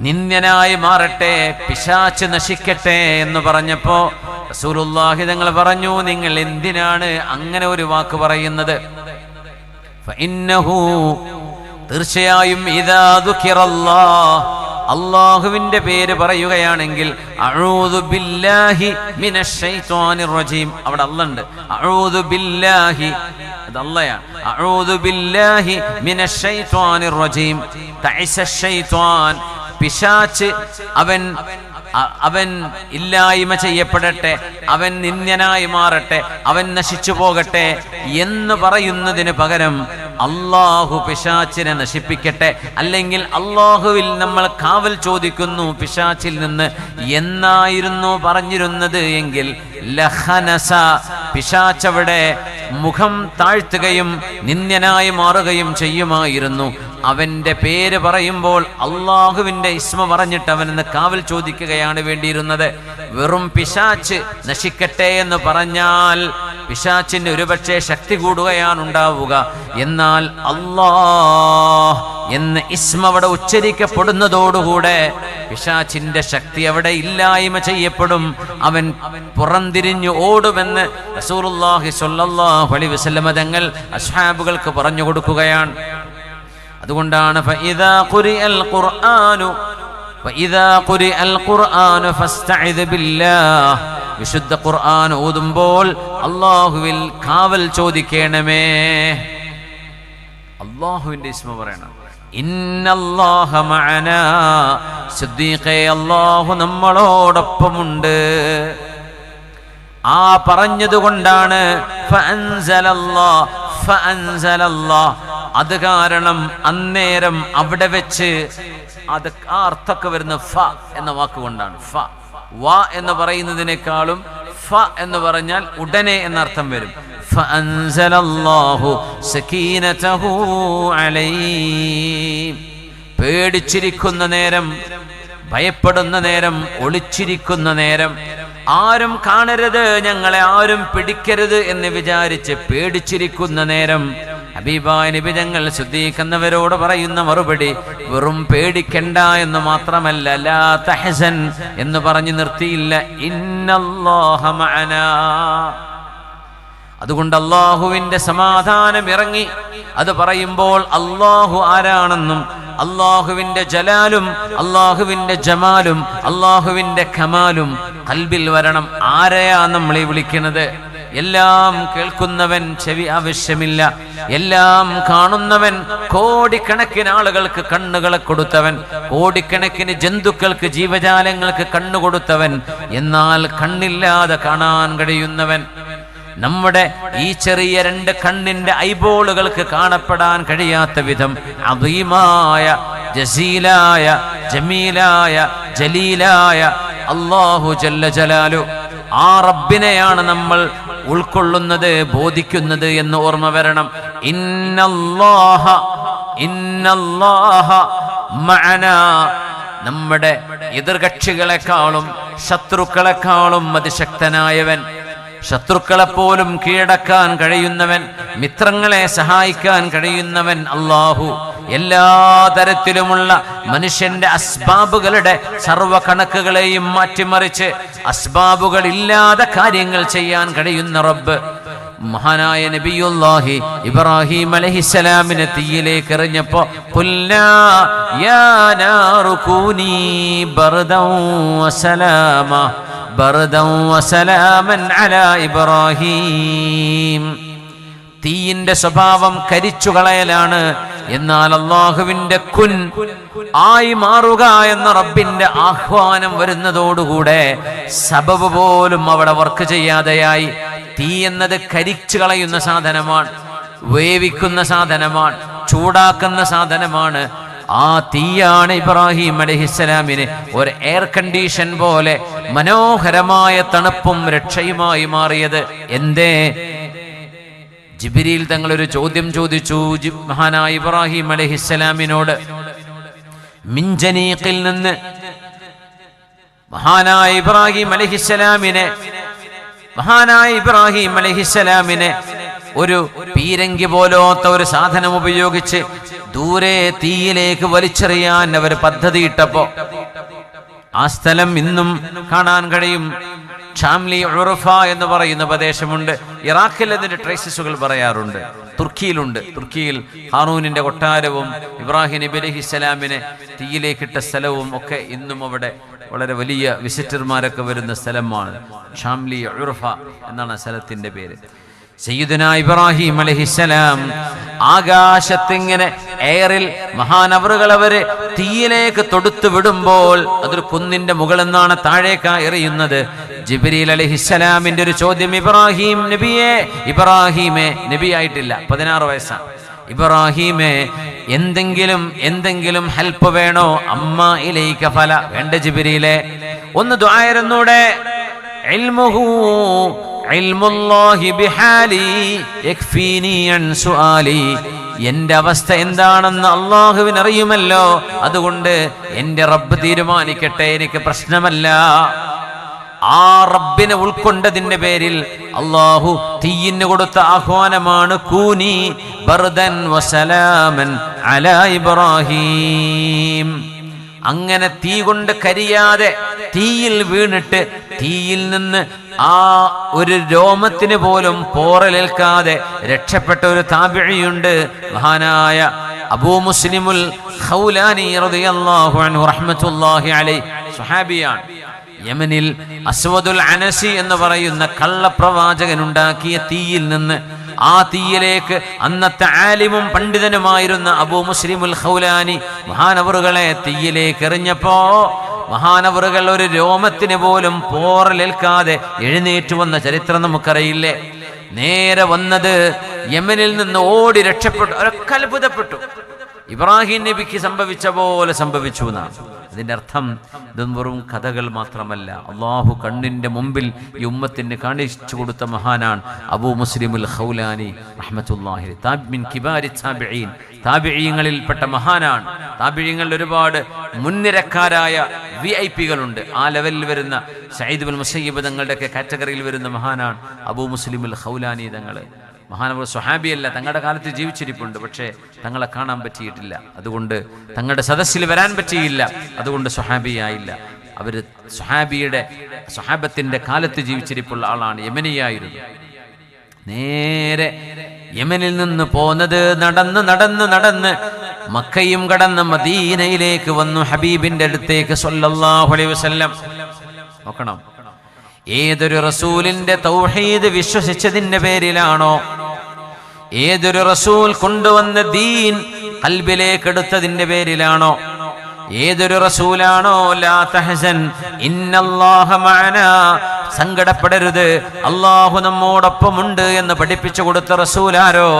നിന്ദ്യനായി മാറട്ടെ, പിശാച് നശിക്കട്ടെ എന്ന് പറഞ്ഞപ്പോ റസൂലുള്ളാഹി തങ്ങൾ പറഞ്ഞു, നിങ്ങൾ എന്തിനാണ് അങ്ങനെ ഒരു വാക്ക് പറയുന്നത്? ഫഇന്നഹു, തീർച്ചയായും ഇദാ ദുകിറല്ലാഹ്, അല്ലാഹുവിന്റെ പേര് പറയുകയാണെങ്കിൽ, അഊദു ബില്ലാഹി മിനശ് ശൈത്വാനിർ റജീം, അവിടെ അല്ലാഹുണ്ട്. അഊദു ബില്ലാഹി, അത് അല്ലാഹയാണ്. അഊദു ബില്ലാഹി മിനശ് ശൈത്വാനിർ റജീം. തഅസ ശൈത്വാൻ, പിശാച് അവൻ ഇല്ലായ്മ ചെയ്യപ്പെടട്ടെ, അവൻ നിന്ദ്യനായി മാറട്ടെ, അവൻ നശിച്ചു പോകട്ടെ എന്ന് പറയുന്നതിന് പകരം അല്ലാഹു പിശാചിനെ നശിപ്പിക്കട്ടെ, അല്ലെങ്കിൽ അല്ലാഹുവിൽ നമ്മൾ കാവൽ ചോദിക്കുന്നു പിശാചിൽ നിന്ന് എന്നായിരുന്നു പറഞ്ഞിരുന്നത് എങ്കിൽ ലഖനസ, പിശാചവിടെ മുഖം താഴ്ത്തുകയും നിന്ദ്യനായി മാറുകയും ചെയ്യുമായിരുന്നു. അവന്റെ പേര് പറയുമ്പോൾ അള്ളാഹുവിന്റെ ഇസ്മ പറഞ്ഞിട്ട് അവനെന്ന് കാവൽ ചോദിക്കുകയാണ് വേണ്ടിയിരുന്നത്. വെറും പിശാച്ച് നശിക്കട്ടെ എന്ന് പറഞ്ഞാൽ പിശാച്ചിന് ഒരുപക്ഷെ ശക്തി കൂടുകയാണ് ഉണ്ടാവുക. എന്നാൽ അല്ലാഹ് എന്ന ഇസ്മ അവിടെ ഉച്ചരിക്കപ്പെടുന്നതോടുകൂടെ പിശാച്ചിന്റെ ശക്തി അവിടെ ഇല്ലായ്മ ചെയ്യപ്പെടും, അവൻ പുറംതിരിഞ്ഞു ഓടുമെന്ന് റസൂലുള്ളാഹി സ്വല്ലല്ലാഹു അലൈഹി വസല്ലം തങ്ങൾ അസ്ഹാബുകൾക്ക് പറഞ്ഞു കൊടുക്കുകയാണ്. അതുകൊണ്ടാണ് ഫഇദാ ഖുരിഅൽ ഖുർആനു ഫസ്തഇദ് ബില്ലാഹ് വിശുദ്ധ ഖുർആൻ ഓതുമ്പോൾ അല്ലാഹുവിൽ കാവൽ ചോദിക്കണമേ. അല്ലാഹുവിന്റെ ഇസ്മ പറയണം. ഇന്നല്ലാഹ മഅനാ, സിദ്ദീഖേ അല്ലാഹു നമ്മളോടൊപ്പമുണ്ട്. ആ പറഞ്ഞതുകൊണ്ടാണ് ഫഅൻസലല്ലാഹ്, അത് കാരണം അന്നേരം അവിടെ വെച്ച് അത് ആ അർത്ഥമൊക്കെ വരുന്ന ഫ എന്ന വാക്കുകൊണ്ടാണ്. ഫ വ എന്ന് പറയുന്നതിനേക്കാളും ഫ എന്ന് പറഞ്ഞാൽ ഉടനെ എന്നർത്ഥം വരും. ഫഅൻസലല്ലാഹു സകീനതഹു അലൈഹി, പേടിച്ചിരിക്കുന്ന നേരം, ഭയപ്പെടുന്ന നേരം, ഒളിച്ചിരിക്കുന്ന നേരം, ആരും കാണരുത്, ഞങ്ങളെ ആരും പിടിക്കരുത് എന്ന് വിചാരിച്ച് പേടിച്ചിരിക്കുന്ന നേരം ഹബീബായ നബി തങ്ങൾ സിദ്ദീഖ് എന്നവരോട് പറയുന്ന മറുപടി വെറും പേടിക്കണ്ട എന്ന് മാത്രമല്ല, ലാ തഹ്സൻ എന്ന് പറഞ്ഞു നിർത്തിയില്ല, ഇന്നല്ലാഹ മഅനാ. അതുകൊണ്ട് അല്ലാഹുവിന്റെ സമാധാനം ഇറങ്ങി. അത് പറയുമ്പോൾ അല്ലാഹു ആരാണെന്നും അല്ലാഹുവിന്റെ ജലാലും അല്ലാഹുവിന്റെ ജമാലും അല്ലാഹുവിന്റെ കമാലും ഖൽബിൽ വരണം. ആരെയാ നമ്മൾ ഈ വിളിക്കുന്നത്? എല്ലാം കേൾക്കുന്നവൻ ചെവി ആവശ്യമില്ല, എല്ലാം കാണുന്നവൻ, കോടിക്കണക്കിന് ആളുകൾക്ക് കണ്ണുകളെ കൊടുത്തവൻ, കോടിക്കണക്കിന് ജന്തുക്കൾക്ക് ജീവജാലങ്ങൾക്ക് കണ്ണു കൊടുത്തവൻ, എന്നാൽ കണ്ണില്ലാതെ കാണാൻ കഴിയുന്നവൻ, നമ്മുടെ ഈ ചെറിയ 2 കണ്ണിന്റെ ഐബോളുകൾക്ക് കാണപ്പെടാൻ കഴിയാത്ത വിധം അദീമായ, ജസീലായ, ജമീലായ, ജലീലായ അല്ലാഹു ജല്ല ജലാലു. ആ റബ്ബിനെയാണ് നമ്മൾ ഉൾക്കൊള്ളുന്നത്, ബോധിക്കുന്നത് എന്ന് ഓർമ്മ വരണം. ഇന്നല്ലാഹ മഅനാ, നമ്മുടെ എതിർകക്ഷികളെക്കാളും ശത്രുക്കളെക്കാളും അതിശക്തനായവൻ, ശത്രുക്കളെപ്പോലും കീഴടക്കാൻ കഴിയുന്നവൻ, മിത്രങ്ങളെ സഹായിക്കാൻ കഴിയുന്നവൻ അല്ലാഹു. എല്ലാ തരത്തിലുമുള്ള മനുഷ്യന്റെ അസ്ബാബുകളുടെ സർവ്വ കണക്കുകളെയും മാറ്റിമറിച്ച് അസ്ബാബുകൾ ഇല്ലാതെ കാര്യങ്ങൾ ചെയ്യാൻ കഴിയുന്ന റബ്ബ്. മഹാനായ നബിയുല്ലാഹി ഇബ്രാഹിം അലൈഹിസ്സലാമിനെ തീയിലേക്ക് എറിഞ്ഞപ്പോ ഖുൽനാ യാ നാറു കൂനി ബർദൻ വസലാമ ബർദൻ വസലാമൻ അലാ ഇബ്രാഹിം. തീയിന്റെ സ്വഭാവം കരിച്ചു കളയലാണ്. എന്നാൽ അല്ലാഹുവിന്റെ കുൻ ആയി മാറുക എന്ന റബ്ബിന്റെ ആഹ്വാനം വരുന്നതോടുകൂടെ സബബ് പോലും അവിടെ വർക്ക് ചെയ്യാതെയായി. തീ എന്നത് കരിച്ചു കളയുന്ന സാധനമാണ്, വേവിക്കുന്ന സാധനമാണ്, ചൂടാക്കുന്ന സാധനമാണ്. ആ തീയാണ് ഇബ്രാഹിം അലൈഹിസ്സലാമിന് ഒരു എയർ കണ്ടീഷൻ പോലെ മനോഹരമായ തണുപ്പും രക്ഷയുമായി മാറിയത്. എന്തേ? ജിബ്രീൽ തങ്ങൾ ഒരു ചോദ്യം ചോദിച്ചു മഹാനായ ഇബ്രാഹിം അലൈഹിസ്സലാമിനോട്. മിൻജനീഖിൽ നിന്ന് മഹാനായ ഇബ്രാഹിം അലൈഹിസ്സലാമിനെ ഒരു പീരങ്കി പോലത്തെ ഒരു സാധനം ഉപയോഗിച്ച് ദൂരെ തീയിലേക്ക് വലിച്ചെറിയാൻ അവർ പദ്ധതിയിട്ടപ്പോ ആ സ്ഥലം ഇന്നും കാണാൻ കഴിയും. ഷാംലി ഉറുഫ എന്ന് പറയുന്ന പ്രദേശമുണ്ട്. ഇറാഖിൽ അതിന്റെ ട്രേസസുകൾ പറയാറുണ്ട്. തുർക്കിയിലുണ്ട്. തുർക്കിയിൽ ഹാറൂനിന്റെ കൊട്ടാരവും ഇബ്രാഹിം നബി അലൈഹിസ്സലാമിനെ തീയിലേക്കിട്ട സ്ഥലവും ഒക്കെ ഇന്നും അവിടെ വളരെ വലിയ വിസിറ്റർമാരൊക്കെ വരുന്ന സ്ഥലമാണ്. ഷാംലി ഉറുഫ എന്നാണ് സ്ഥലത്തിന്റെ പേര്. സയ്യിദുനാ ഇബ്രാഹിം അലൈഹിസ്സലാം ആകാശത്തിങ്ങനെ എയറിൽ മഹാനവറുകൾ അവര് തീയിലേക്ക് തൊടുത്തു വിടുമ്പോൾ അതൊരു കുന്നിന്റെ മുകളിൽ നിന്നാണ് താഴേക്ക് എറിയുന്നത്. ജിബ്രീൽ അലൈഹിസ്സലാമിന്റെ ഒരു ചോദ്യം, ഇബ്രാഹിം നബിയെ, ഇബ്രാഹിമേ, നബിയായിട്ടില്ല, 16 വയസ്സാണ്. ഇബ്രാഹിമേ, എന്തെങ്കിലും ഹെൽപ്പ് വേണോ? അമ്മ ഇലൈക ഫല, വേണ്ട ജിബ്രീലെ, ഒന്ന് ദുആയിരുന്നൂടെ? ഇൽമുഹു ഇൽമുല്ലാഹി ബിഹാലി യക്ഫീനി അൻ സുആലി, എന്റെ അവസ്ഥ എന്താണെന്ന് അല്ലാഹുവിന് അറിയുമല്ലോ, അതുകൊണ്ട് എന്റെ റബ്ബ് തീരുമാനിക്കട്ടെ, എനിക്ക് പ്രശ്നമല്ല. ആ റബ്ബിനെ ഉൾക്കൊണ്ടതിന്റെ പേരിൽ അല്ലാഹു തീയിന് കൊടുത്ത ആഹ്വാനമാണ് കൂനി ബർദൻ വസലാമൻ അലാ ഇബ്രാഹിം. അങ്ങനെ തീ കൊണ്ട് കരിയാതെ തീയിൽ വീണിട്ട് തീയിൽ നിന്ന് ആ ഒരു രോമത്തിന് പോലും പോറലേൽക്കാതെ രക്ഷപ്പെട്ട ഒരു താബിഈയുണ്ട്, മഹാനായ അബൂ മുസ്ലിമുൽ ഖൗലാനി റളിയല്ലാഹു അൻഹു റഹ്മത്തുള്ളാഹി അലൈഹി. സ്വഹാബിയാണ്. യമനിൽ അസ്വദുൽ അനസി എന്ന് പറയുന്ന കള്ളപ്രവാചകൻ ഉണ്ടാക്കിയ തീയിൽ നിന്ന് ആ തീയിലേക്ക് അന്നത്തെ ആലിമും പണ്ഡിതനുമായിരുന്ന അബൂ മുസ്ലിമുൽ ഖൗലാനി മഹാനവറുകളെ തീയിലേക്ക് എറിഞ്ഞപ്പോ മഹാനവറുകൾ ഒരു രോമത്തിന് പോലും പോറലേൽക്കാതെ എഴുന്നേറ്റ് വന്ന ചരിത്രം നമുക്കറിയില്ലേ. നേരെ വന്നത് യമനിൽ നിന്ന് ഓടി രക്ഷപ്പെട്ടു. അവരൊക്കെ അത്ഭുതപ്പെട്ടു. ഇബ്രാഹിം നബിക്ക് സംഭവിച്ച പോലെ സംഭവിച്ചു എന്നാണ്. അതിൻ്റെ അർത്ഥം ഇതൊന്നും വെറും കഥകൾ മാത്രമല്ല. അള്ളാഹു കണ്ണിൻ്റെ മുമ്പിൽ ഈ ഉമ്മത്തിന് കാണിച്ചു കൊടുത്ത മഹാനാണ് അബൂ മുസ്ലിമുൽ ഖൗലാനി റഹ്മത്തുള്ളാഹി മിൻ കിബാരി താബിഈൻ. താബിഈങ്ങളിൽപ്പെട്ട മഹാനാണ്. താബിഈങ്ങളിൽ ഒരുപാട് മുൻനിരക്കാരായ VIP-കളുണ്ട്. ആ ലെവലിൽ വരുന്ന സഈദ് ബിൻ മുസയ്യിബ് തങ്ങളുടെയൊക്കെ കാറ്റഗറിയിൽ വരുന്ന മഹാനാണ് അബൂ മുസ്ലിമുൽ ഖൗലാനി തങ്ങൾ. മഹാനവർ സ്വഹാബിയല്ല, തങ്ങളുടെ കാലത്ത് ജീവിച്ചിരിപ്പുണ്ട്, പക്ഷേ തങ്ങളെ കാണാൻ പറ്റിയിട്ടില്ല. അതുകൊണ്ട് തങ്ങളുടെ സദസ്സിൽ വരാൻ പറ്റിയില്ല. അതുകൊണ്ട് സ്വഹാബിയായില്ല. അവർ സ്വഹാബത്തിൻ്റെ കാലത്ത് ജീവിച്ചിരിപ്പുള്ള ആളാണ്. യമനിയായിരുന്നു. നേരെ യമനിൽ നിന്ന് പോന്നത് നടന്ന് മക്കയും കടന്ന് മദീനയിലേക്ക് വന്നു. ഹബീബിന്റെ അടുത്തേക്ക് സ്വല്ലല്ലാഹു അലൈഹി വസല്ലം. നോക്കണം, ഏതൊരു റസൂലിന്റെ തൗഹീദ് വിശ്വസിച്ചതിന്റെ പേരിലാണോ, ഏതൊരു റസൂൽ കൊണ്ടുവന്ന ദീൻ ഖൽബിലേക്ക് എടുത്തതിന്റെ പേരിലാണോ, ഏതൊരു റസൂലാണോ ലാ തഹ്സൻ ഇന്നല്ലാഹ മഅനാ, സങ്കടപ്പെടരുത്, അല്ലാഹു നമ്മോടൊപ്പമുണ്ട് എന്ന് പഠിപ്പിച്ചു കൊടുത്ത റസൂലാരോ,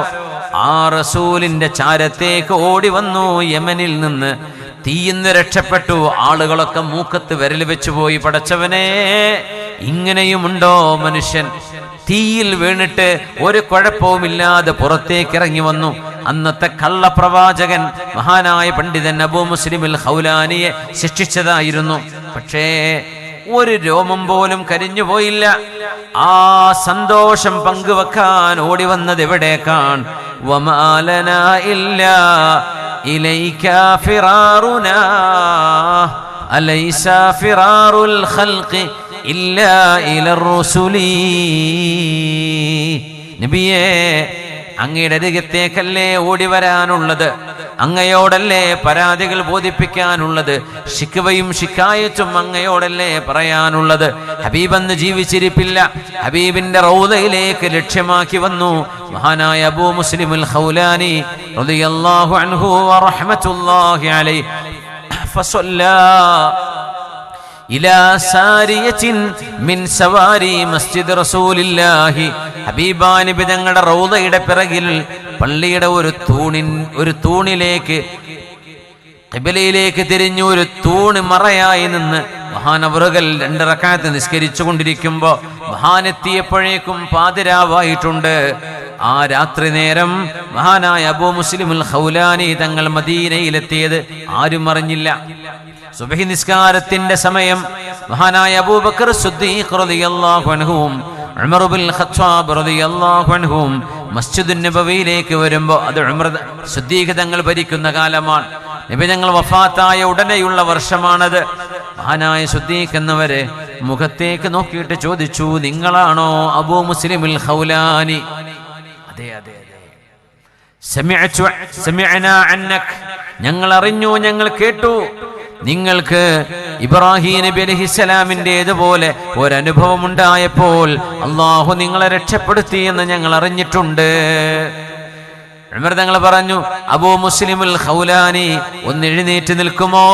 ആ റസൂലിന്റെ ചാരത്തേക്ക് ഓടി വന്നു. യമനിൽ നിന്ന് തീയിന്ന് രക്ഷപ്പെട്ടു. ആളുകളൊക്കെ മൂക്കത്ത് വിരൽ വെച്ചുപോയി. പടച്ചവനെ, ഇങ്ങനെയുമുണ്ടോ മനുഷ്യൻ? തീയിൽ വീണിട്ട് ഒരു കുഴപ്പവുമില്ലാതെ പുറത്തേക്ക് ഇറങ്ങി വന്നു. അന്നത്തെ കള്ളപ്രവാചകൻ മഹാനായ പണ്ഡിതൻ അബൂ മുസ്ലിമുൽ ഖൗലാനിയെ ശിക്ഷിച്ചതായിരുന്നു. പക്ഷേ ഒരു രോമം പോലും കരിഞ്ഞു പോയില്ല. ആ സന്തോഷം പങ്കുവെക്കാൻ ഓടി വന്നത് എവിടേക്കാണ്? വമാലനാ ഇല്ലാ ഇലൈക ഫിറാറുനാ അലൈസ ഫിറാറുൽ ഖൽഖി ഇല്ലാ ഇലർ റസൂലി. നബിയേ, അങ്ങയുടെ അരികത്തേക്കല്ലേ ഓടി വരാനുള്ളത്, അങ്ങയോടല്ലേ പരാതികൾ ബോധിപ്പിക്കാനുള്ളത്, ശിക്വയും ശിക്കായത്തും അങ്ങയോടല്ലേ പറയാനുള്ളത്. ഹബീബെന്ന് ജീവിച്ചിരിപ്പില്ല. ഹബീബിന്റെ റൗദയിലേക്ക് ലക്ഷ്യമാക്കി വന്നു മഹാനായ അബൂ മുസ്ലിമുൽ ഖൗലാനി റളിയല്ലാഹു അൻഹു വറഹ്മത്തുള്ളാഹി അലൈഹി. ഫസല്ലാ ഇലാ സാരിയത്തിൻ മിൻ സവാരി മസ്ജിദ് റസൂലില്ലാഹി. ഹബീബാ നബി തങ്ങളുടെ റൗദയുടെ പിറകിൽ പള്ളിയുടെ ഒരു തൂണിലേക്ക് ഖിബലയിലേക്ക് തിരിഞ്ഞു ഒരു തൂണ് മറയായി നിന്ന് മഹാനവറുകൾ 2 റക്അത്ത് നിസ്കരിച്ചു കൊണ്ടിരിക്കുമ്പോൾ മഹാനെത്തിയപ്പോഴേക്കും പാതിരാവായിട്ടുണ്ട്. ആ രാത്രി നേരം മഹാനായ അബൂ മുസ്ലിമുൽ ഖൗലാനി തങ്ങൾ മദീനയിലെത്തിയത് ആരും അറിഞ്ഞില്ല. സുബ്ഹി നിസ്കാരത്തിന്റെ സമയം മഹാനായ അബൂബക്കർ സിദ്ദീഖ് റളിയല്ലാഹു അൻഹുവും ഉമർ ബിൻ ഖത്താബ് റളിയല്ലാഹു അൻഹുവും മസ്ജിദുൻ നബവിയിലേക്ക് വരുമ്പോൾ, അത് ഉമർ സിദ്ദീഖ് തങ്ങൾ ഭരിക്കുന്ന കാലമാണ്. നബി തങ്ങൾ വഫാത്തായ ഉടനെയുള്ള വർഷമാണത്. മഹാനായ സിദ്ദീഖ് എന്നവരെ മുഖത്തേക്ക് നോക്കിയിട്ട് ചോദിച്ചു, നിങ്ങളാണോ അബൂ മുസ്ലിമുൽ ഖൗലാനി? അതെ അതെ അതെ. സമിഅനാ അന്നക്, ഞങ്ങൾ അറിഞ്ഞു, ഞങ്ങൾ കേട്ടു, നിങ്ങൾക്ക് ഇബ്രാഹിം നബി അലൈഹിസ്സലാമിൻ്റെതുപോലെ ഒരനുഭവം ഉണ്ടായപ്പോൾ അള്ളാഹു നിങ്ങളെ രക്ഷപ്പെടുത്തി എന്ന് ഞങ്ങൾ അറിഞ്ഞിട്ടുണ്ട്. ഉമർ തങ്ങൾ പറഞ്ഞു, അബൂ മുസ്ലിമുൽ ഖൗലാനി ഒന്ന് എഴുന്നേറ്റ് നിൽക്കുമോ,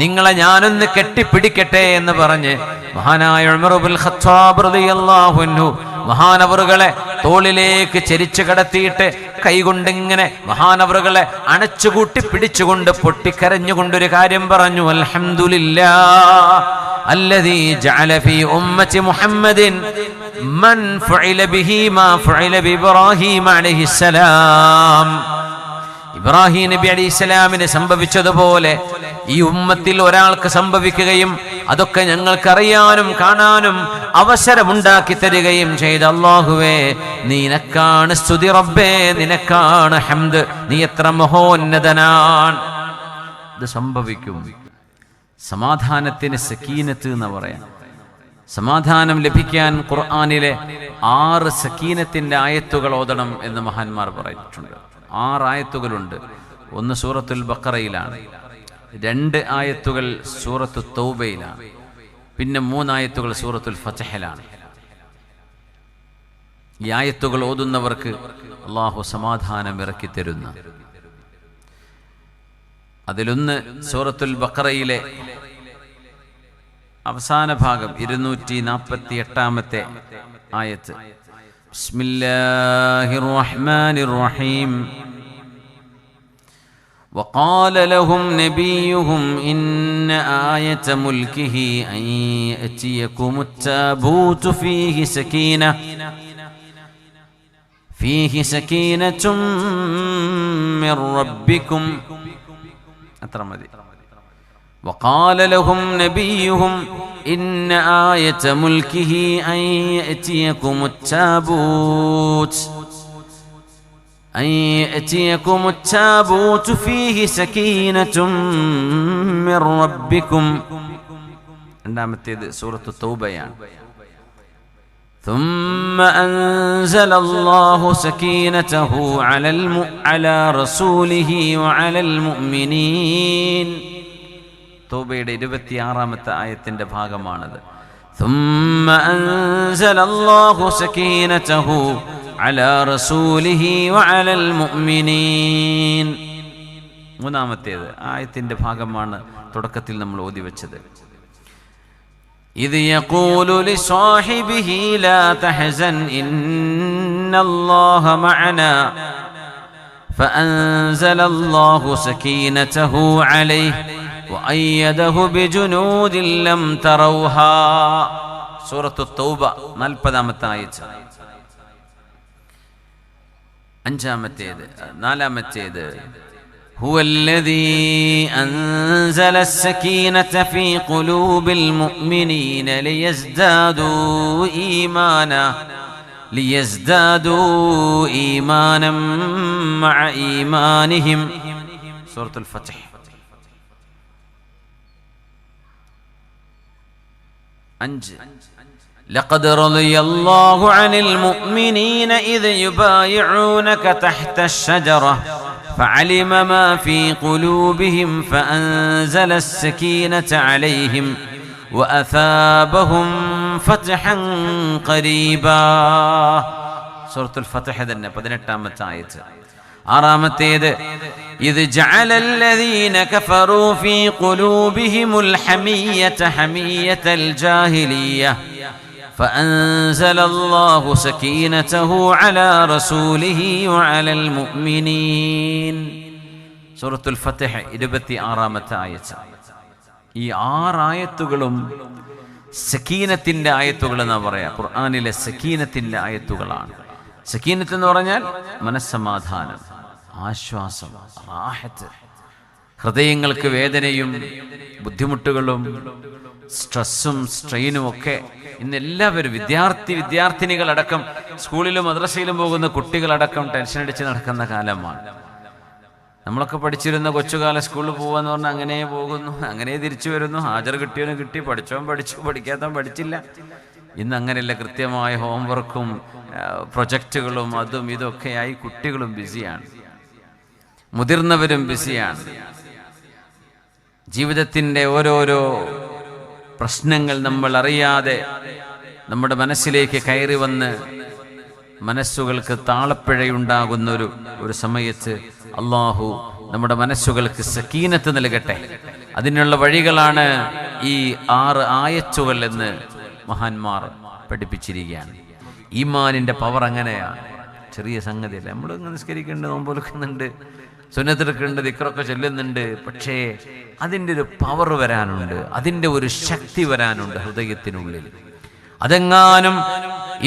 നിങ്ങളെ ഞാനൊന്ന് കെട്ടിപ്പിടിക്കട്ടെ എന്ന് പറഞ്ഞ് മഹാനായ ഉമർ ബിൻ ഖത്താബ് റളിയല്ലാഹു അൻഹു മഹാനവറുകളെ തോളിലേക്ക് ചെരിച്ചു കടത്തിയിട്ട് കൈകൊണ്ടിങ്ങനെ മഹാനവറുകളെ അണച്ചുകൂട്ടി പിടിച്ചുകൊണ്ട് പൊട്ടിക്കരഞ്ഞുകൊണ്ടൊരു കാര്യം പറഞ്ഞു, അൽഹംദുലില്ലാഹ് അല്ലദീ ജഅല ഫീ ഉമ്മത്തി മുഹമ്മദിൻ മൻ ഫഅല ബിഹി മാ ഫഅല ബി ഇബ്രാഹിം അലൈഹിസ്സലാം. ഇബ്രാഹിം നബി അലൈഹിസ്സലാമിന് സംഭവിച്ചതുപോലെ ഈ ഉമ്മത്തിൽ ഒരാൾക്ക് സംഭവിക്കുകയും അതൊക്കെ ഞങ്ങൾക്കറിയാനും കാണാനും അവസരമുണ്ടാക്കി തരികയും ചെയ്ത അല്ലാഹുവേ, നിനക്കാണ് സ്തുതി റബ്ബേ, നിനക്കാണ് ഹംദ്, നീ എത്ര മഹോന്നതനാണ്. ഇത് സംഭവിക്കും. സമാധാനത്തിന് സക്കീനത്ത് എന്ന് പറയാം. സമാധാനം ലഭിക്കാൻ ഖുർആനിലെ 6 സക്കീനത്തിന്റെ ആയത്തുകൾ ഓതണം എന്ന് മഹാന്മാർ പറഞ്ഞിട്ടുണ്ട്. 6 ആയത്തുകളുണ്ട്. ഒന്ന് സൂറത്തുൽ ബഖറയിലാണ്, 2 ആയത്തുകൾ സൂറത്തു തൗബയിലാണ്, പിന്നെ 3 ആയത്തുകൾ സൂറത്തുൽ ഫത്ഹിലാണ്. ഈ ആയത്തുകൾ ഓതുന്നവർക്ക് അല്ലാഹു സമാധാനം ഇറക്കി തരുന്ന. അതിലൊന്ന് സൂറത്തുൽ ബഖറയിലെ അവസാന ഭാഗം 248-ാമത്തെ ആയത്ത്. ബിസ്മില്ലാഹിർ റഹ്മാനിർ റഹീം. وقال لهم نبيهم إن آية ملكه أن يأتيكم التابوت فيه سكينة من ربكم. وقال لهم نبيهم إن آية ملكه أن يأتيكم التابوت فيه سكينة من ربكم. രണ്ടാമത്തേത് സൂറത്തു തൗബയാണ്. ثم أنزل الله سكينته على رسوله وعلى المؤمنين. തൗബയുടെ 26-ാമത്തെ ആയത്തിന്റെ ഭാഗമാണത്. ثم أنزل الله سكينته على رسوله وعلى المؤمنين. മൂന്നാമത്തേത് ആയത്തിന്റെ ഭാഗമാണ് തുടക്കത്തിൽ നമ്മൾ ഓതി വെച്ചത്. إذ يقول لصاحبه لا تحزن إن الله معنا فأنزل الله سكينته عليه وأيده بجنود لم تروها. سورة التوبة 40-ാമത്തെ ആയത്ത്. നാലാമത്തേത് هو الذي أنزل السكينة في قلوب المؤمنين ليزدادوا إيمانا مع إيمانهم. سورة الفتح. لقد رضي الله عن المؤمنين إذ يبايعونك تحت الشجرة فعلم ما في قلوبهم فأنزل السكينة عليهم وأثابهم فتحا قريبا. سورة الفتح 18-ാമത്തെ ആയത്ത്. ആറാമത്തേത് إذ جعل الذين كفروا في قلوبهم الحمية حمية الجاهلية فأنزل الله سكينته على رسوله وعلى المؤمنين. സൂറത്തുൽ ഫത്ഹ് 26-ാമത്തെ ആയത്ത്. ഈ 6 ആയത്തുകളും സക്കീനത്തിന്റെ ആയത്തുകൾ എന്നാ പറയാ. ഖുർആനിലെ സക്കീനത്തിന്റെ ആയത്തുകളാണ്. സക്കീനത്ത് എന്ന് പറഞ്ഞാൽ മനസ്സമാധാനം, ആശ്വാസം, റാഹത്ത്. ഹൃദയങ്ങൾക്ക് വേദനയും ബുദ്ധിമുട്ടുകളും സ്ട്രെസ്സും സ്ട്രെയിനും ഒക്കെ ഇന്ന് എല്ലാവരും വിദ്യാർത്ഥിനികളടക്കം സ്കൂളിലും മദ്രസയിലും പോകുന്ന കുട്ടികളടക്കം ടെൻഷൻ അടിച്ച് നടക്കുന്ന കാലമാണ്. നമ്മളൊക്കെ പഠിച്ചിരുന്ന കൊച്ചുകാല സ്കൂളിൽ പോകാന്ന് പറഞ്ഞാൽ അങ്ങനെ പോകുന്നു, അങ്ങനെ തിരിച്ചു വരുന്നു. ഹാജർ കിട്ടിയവനും കിട്ടി, പഠിച്ചവൻ പഠിച്ചു, പഠിക്കാത്തവൻ പഠിച്ചില്ല. ഇന്ന് അങ്ങനെയല്ല. കൃത്യമായ ഹോംവർക്കും പ്രൊജക്റ്റുകളും അതും ഇതൊക്കെയായി കുട്ടികളും ബിസിയാണ്, മുതിർന്നവരും ബിസിയാണ്. ജീവിതത്തിൻ്റെ ഓരോരോ പ്രശ്നങ്ങൾ നമ്മൾ അറിയാതെ നമ്മുടെ മനസ്സിലേക്ക് കയറി വന്ന് മനസ്സുകൾക്ക് താളപ്പിഴയുണ്ടാകുന്ന ഒരു സമയത്ത് അള്ളാഹു നമ്മുടെ മനസ്സുകൾക്ക് സക്കീനത്ത് നൽകട്ടെ. അതിനുള്ള വഴികളാണ് ഈ 6 ആയത്തുകൾ എന്ന് മഹാന്മാർ പഠിപ്പിച്ചിരിക്കുകയാണ്. ഈമാനിൻ്റെ പവർ അങ്ങനെയാണ്, ചെറിയ സംഗതിയല്ല. നമ്മൾ നിസ്കരിക്കേണ്ടത്, നോമ്പൊലുക്കുന്നുണ്ട്, സുന്നത്തെടുക്കേണ്ടത്, ദിക്റൊക്കെ ചൊല്ലുന്നുണ്ട്. പക്ഷേ അതിൻ്റെ ഒരു പവർ വരാനുണ്ട്, അതിൻ്റെ ഒരു ശക്തി വരാനുണ്ട് ഹൃദയത്തിനുള്ളിൽ. അതെങ്ങാനും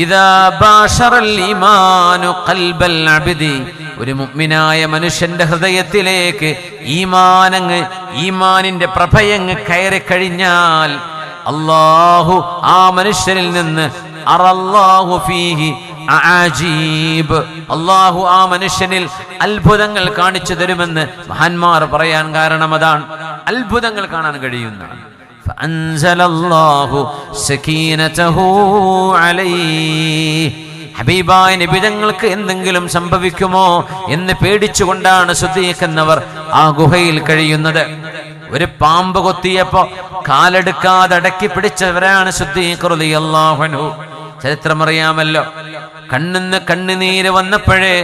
ഇദാ ബാശറൽ ഈമാനു ഖൽബൽ അബ്ദി, ഒരു മുഅ്മിനായ മനുഷ്യന്റെ ഹൃദയത്തിലേക്ക് ഈമാനിന്റെ പ്രഭയങ്ങ് കയറി കഴിഞ്ഞാൽ അല്ലാഹു ആ മനുഷ്യനിൽ നിന്ന് അറല്ലാഹു ഫീഹി അജീബ്, അല്ലാഹു ആ മനുഷ്യനിൽ അത്ഭുതങ്ങൾ കാണിച്ചു തരുമെന്ന് മഹാന്മാർ പറയാൻ കാരണം അതാണ്. അത്ഭുതങ്ങൾ കാണാൻ കഴിയുന്ന ഫഅൻസലല്ലാഹു സകീനതഹു അലൈഹി. ഹബീബായ നബി തങ്ങൾക്ക് എന്തെങ്കിലും സംഭവിക്കുമോ എന്ന് പേടിച്ചുകൊണ്ടാണ് സിദ്ദീഖ് എന്നവർ ആ ഗുഹയിൽ കഴിയുന്നത്. ഒരു പാമ്പ് കൊത്തിയപ്പോ കാലെടുക്കാതെ അടക്കി പിടിച്ചവരാണ് സിദ്ദീഖ് റളിയല്ലാഹു അൻഹു. ചരിത്രമറിയാമല്ലോ. കണ്ണിന്ന് കണ്ണുനീര് വന്നപ്പോഴേ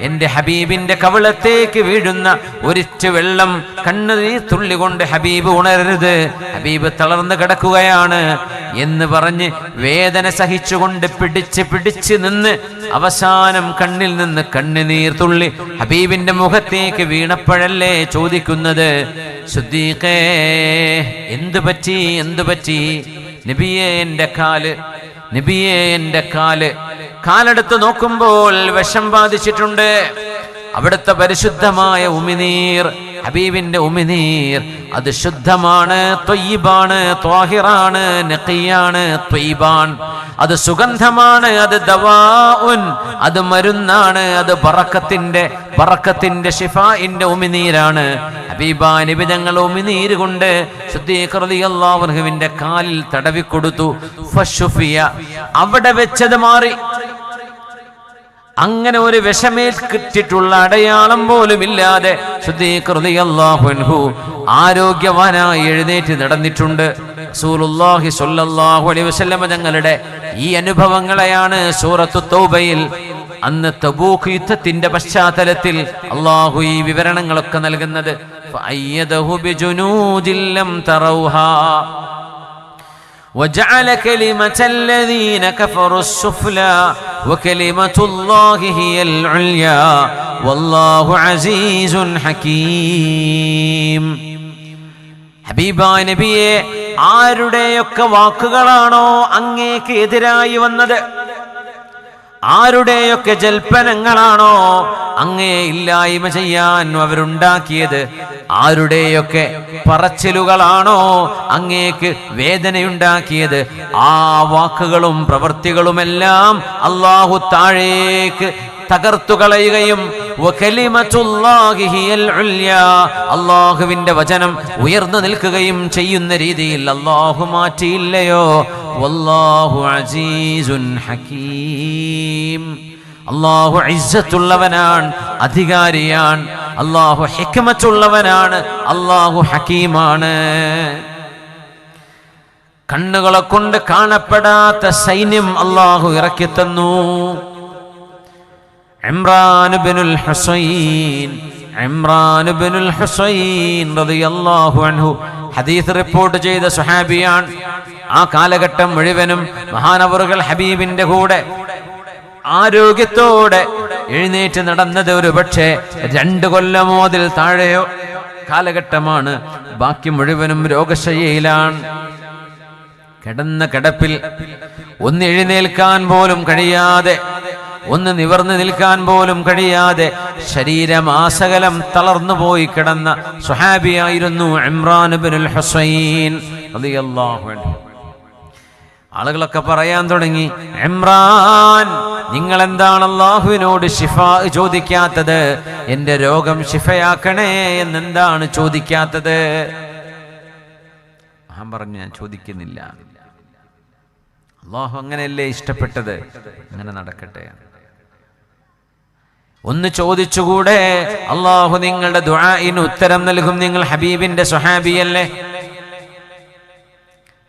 എൻ്റെ ഹബീബിന്റെ കവിളത്തേക്ക് വീഴുന്ന ഒരിറ്റു വെള്ളം കണ്ണുനീർ തുള്ളി കൊണ്ട് ഹബീബ് ഉണരരുത്, ഹബീബ് തളർന്നു കിടക്കുകയാണ് എന്ന് പറഞ്ഞ് വേദന സഹിച്ചുകൊണ്ട് പിടിച്ച് നിന്ന് അവസാനം കണ്ണിൽ നിന്ന് കണ്ണുനീർ തുള്ളി ഹബീബിന്റെ മുഖത്തേക്ക് വീണപ്പോഴല്ലേ ചോദിക്കുന്നത്, സിദ്ദീഖേ എന്തു പറ്റി? നബിയേ എൻ്റെ കാല്, നബിയേ എൻ്റെ കാലെടുത്ത് നോക്കുമ്പോൾ വിഷം ബാധിച്ചിട്ടുണ്ട്. അവിടുത്തെ പരിശുദ്ധമായ ഉമിനീർ, ഹബീബിന്റെ ഉമിനീർ, അത് ശുദ്ധമാണ്, ത്വയ്യിബാണ്, ത്വാഹിറാണ്, നഖിയാണ്, ത്വയ്യിബാൻ. അത് സുഗന്ധമാണ്, അത് ദവാഉൻ, അത് മരുന്നാണ്, അത് ബറക്കത്തിന്റെ ശിഫാഇന്റെ ഉമിനീരാണ്. ഹബീബാ നബി തങ്ങൾ ഉമിനീര് കൊണ്ട് സിദ്ദീഖ് റളിയല്ലാഹു അൻഹുവിന്റെ കാലിൽ തടവി കൊടുത്തു. ഫശുഫിയ, അവിടെ വെച്ചത് മാറി. അങ്ങനെ ഒരു വിഷമേൽക്കിട്ടുള്ള അടയാളം പോലും ഇല്ലാതെ സിദ്ദീഖ് റളിയല്ലാഹു അൻഹു ആരോഗ്യവാനായി എഴുന്നേറ്റ് നടന്നിട്ടുണ്ട്. റസൂലുള്ളാഹി സ്വല്ലല്ലാഹു അലൈഹി വസല്ലം തങ്ങളുടെ ഈ അനുഭവങ്ങളെയാണ് സൂറത്തു തൗബയിൽ അന്ന് തബൂക്ക് യുദ്ധത്തിന്റെ പശ്ചാത്തലത്തിൽ അല്ലാഹു ഈ വിവരണങ്ങളൊക്കെ നൽകുന്നത്. ഫഅയ്യദഹു ബിജുനൂദിൻ ലം തറൗഹാ وجعل كلمة الذين كفروا السفلى وكلمة الله هي العليا والله عزيز حكيم. ഹബീബായ നബിയെ, ആരുടെയൊക്കെ വാക്കുകളാണോ അങ്ങേക്ക് എതിരായി വന്നത്, ആരുടെയൊക്കെ ജൽപ്പനങ്ങളാണോ അങ്ങേ ഇല്ലായ്മ ചെയ്യാൻ അവരുണ്ടാക്കിയത്, ആരുടെയൊക്കെ പറച്ചിലുകളാണോ അങ്ങേക്ക് വേദനയുണ്ടാക്കിയത്, ആ വാക്കുകളും പ്രവൃത്തികളുമെല്ലാം അല്ലാഹു താഴേക്ക് തകർത്തു കളയുകയും അല്ലാഹുവിന്റെ വചനം ഉയർന്നു നിൽക്കുകയും ചെയ്യുന്ന രീതിയിൽ അല്ലാഹു മാറ്റിയില്ലയോ. വല്ലാഹു അസീസുൻ ഹകീം. അല്ലാഹു ഇസ്സത്തുള്ളവനാണ്, അധികാരിയാണ്. അല്ലാഹു ഹിക്മത്തുള്ളവനാണ്, അല്ലാഹു ഹകീമാണ്. കണ്ണുകളെ കൊണ്ട് കാണപ്പെടാത്ത സൈന്യം അല്ലാഹു ഇറക്കി തന്നു. ഇമ്രാൻ ഇബ്നുൽ ഹുസൈൻ റളിയല്ലാഹു അൻഹു ഹദീസ് റിപ്പോർട്ട് ചെയ്ത സ്വഹാബിയാണ്. ആ കാലഘട്ടം മുഴുവനും മഹാനവറുകൾ ഹബീബിന്റെ കൂടെ ആരോഗ്യത്തോടെ എഴുന്നേറ്റ് നടന്നത് ഒരു പക്ഷേ 2 കൊല്ലമോ അതിൽ താഴെയോ കാലഘട്ടമാണ്. ബാക്കി മുഴുവനും രോഗശയ്യയിലാണ്. കിടന്ന കിടപ്പിൽ ഒന്ന് എഴുന്നേൽക്കാൻ പോലും കഴിയാതെ, ഒന്ന് നിവർന്നു നിൽക്കാൻ പോലും കഴിയാതെ ശരീരമാസകലം തളർന്നു പോയി കിടന്ന സ്വഹാബിയായിരുന്നു ഇമ്രാൻ ഇബ്നുൽ ഹുസൈൻ റളിയല്ലാഹു അൻഹു. ആളുകളൊക്കെ പറയാൻ തുടങ്ങി, ഇമ്രാൻ, നിങ്ങൾ എന്താണ് അല്ലാഹുവിനോട് ശിഫാ ചോദിക്കാത്തത്? എന്റെ രോഗം ശിഫയാക്കണേ എന്നെന്താണ് ചോദിക്കാത്തത്? ഞാൻ പറഞ്ഞു, ഞാൻ ചോദിക്കുന്നില്ല. അല്ലാഹു അങ്ങനെയല്ലേ ഇഷ്ടപ്പെട്ടത്, അങ്ങനെ നടക്കട്ടെ. ഒന്ന് ചോദിച്ചുകൂടെ? അല്ലാഹു നിങ്ങളുടെ ദുആഇന് ഉത്തരം നൽകും. നിങ്ങൾ ഹബീബിന്റെ സ്വഹാബിയല്ലേ?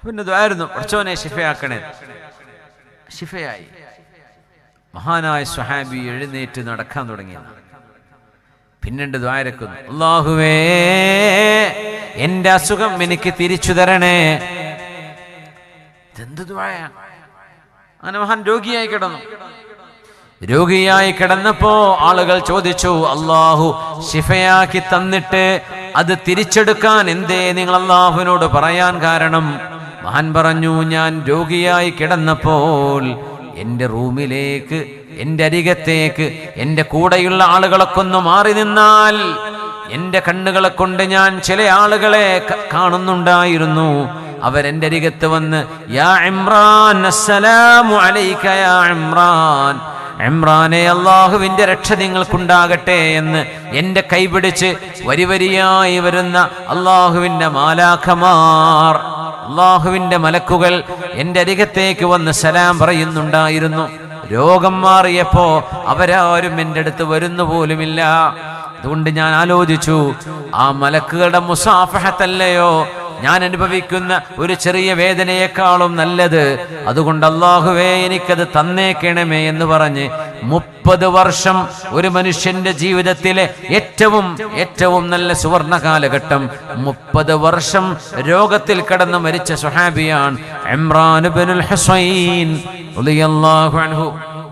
പിന്നെ ദുആയിരുന്നു, പടച്ചോനെ ശിഫയാക്കണേ. ശിഫയായി. മഹാനായ സ്വഹാബി എഴുന്നേറ്റ് നടക്കാൻ തുടങ്ങി. പിന്നീട് ദുആരക്കുന്നു, അല്ലാഹുവേ എന്റെ അസുഖം എനിക്ക് തിരിച്ചു തരണേ. ഇതെന്ത് ദുആയാ? അങ്ങനെ മഹാൻ രോഗിയായി കിടന്നു. രോഗിയായി കിടന്നപ്പോ ആളുകൾ ചോദിച്ചു, അല്ലാഹു ശിഫയാക്കി തന്നിട്ട് അത് തിരിച്ചെടുക്കാൻ എന്തേ നിങ്ങൾ അല്ലാഹുവിനോട് പറയാൻ കാരണം? മഹാൻ പറഞ്ഞു, ഞാൻ രോഗിയായി കിടന്നപ്പോൾ എൻ്റെ റൂമിലേക്ക്, എൻ്റെ അരികത്തേക്ക് എൻ്റെ കൂടെയുള്ള ആളുകളൊക്കെ ഒന്ന് മാറി നിന്നാൽ എൻ്റെ കണ്ണുകളെ കൊണ്ട് ഞാൻ ചില ആളുകളെ കാണുന്നുണ്ടായിരുന്നു. അവരെൻ്റെ അരികത്ത് വന്ന്, യാ ഇമ്രാൻ, അസ്സലാമു അലൈക യാ ഇമ്രാൻ, ഇമ്രാനെ അല്ലാഹുവിന്റെ രക്ഷ നിങ്ങൾക്കുണ്ടാകട്ടെ എന്ന് എൻ്റെ കൈപിടിച്ച് വരിവരിയായി വരുന്ന അല്ലാഹുവിന്റെ മാലാഖമാർ, അല്ലാഹുവിന്റെ മലക്കുകൾ എൻ്റെ അരികത്തേക്ക് വന്ന് സലാം പറയുന്നുണ്ടായിരുന്നു. രോഗം മാറിയപ്പോ അവരാരും എൻ്റെ അടുത്ത് വരുന്നു പോലുമില്ല. അതുകൊണ്ട് ഞാൻ ആലോചിച്ചു, ആ മലക്കുകളുടെ മുസാഫഹത്തല്ലയോ ഞാൻ അനുഭവിക്കുന്ന ഒരു ചെറിയ വേദനയെക്കാളും നല്ലത്. അതുകൊണ്ട് അല്ലാഹുവേ എനിക്കത് തന്നേക്കണമേ എന്ന് പറഞ്ഞ് 30 വർഷം ഒരു മനുഷ്യന്റെ ജീവിതത്തിലെ ഏറ്റവും നല്ല സുവർണ കാലഘട്ടം, 30 വർഷം രോഗത്തിൽ കിടന്ന് മരിച്ച സ്വഹാബിയാണ് ഇമ്രാൻ ഇബ്നുൽ ഹുസൈൻ റളിയല്ലാഹു അൻഹു.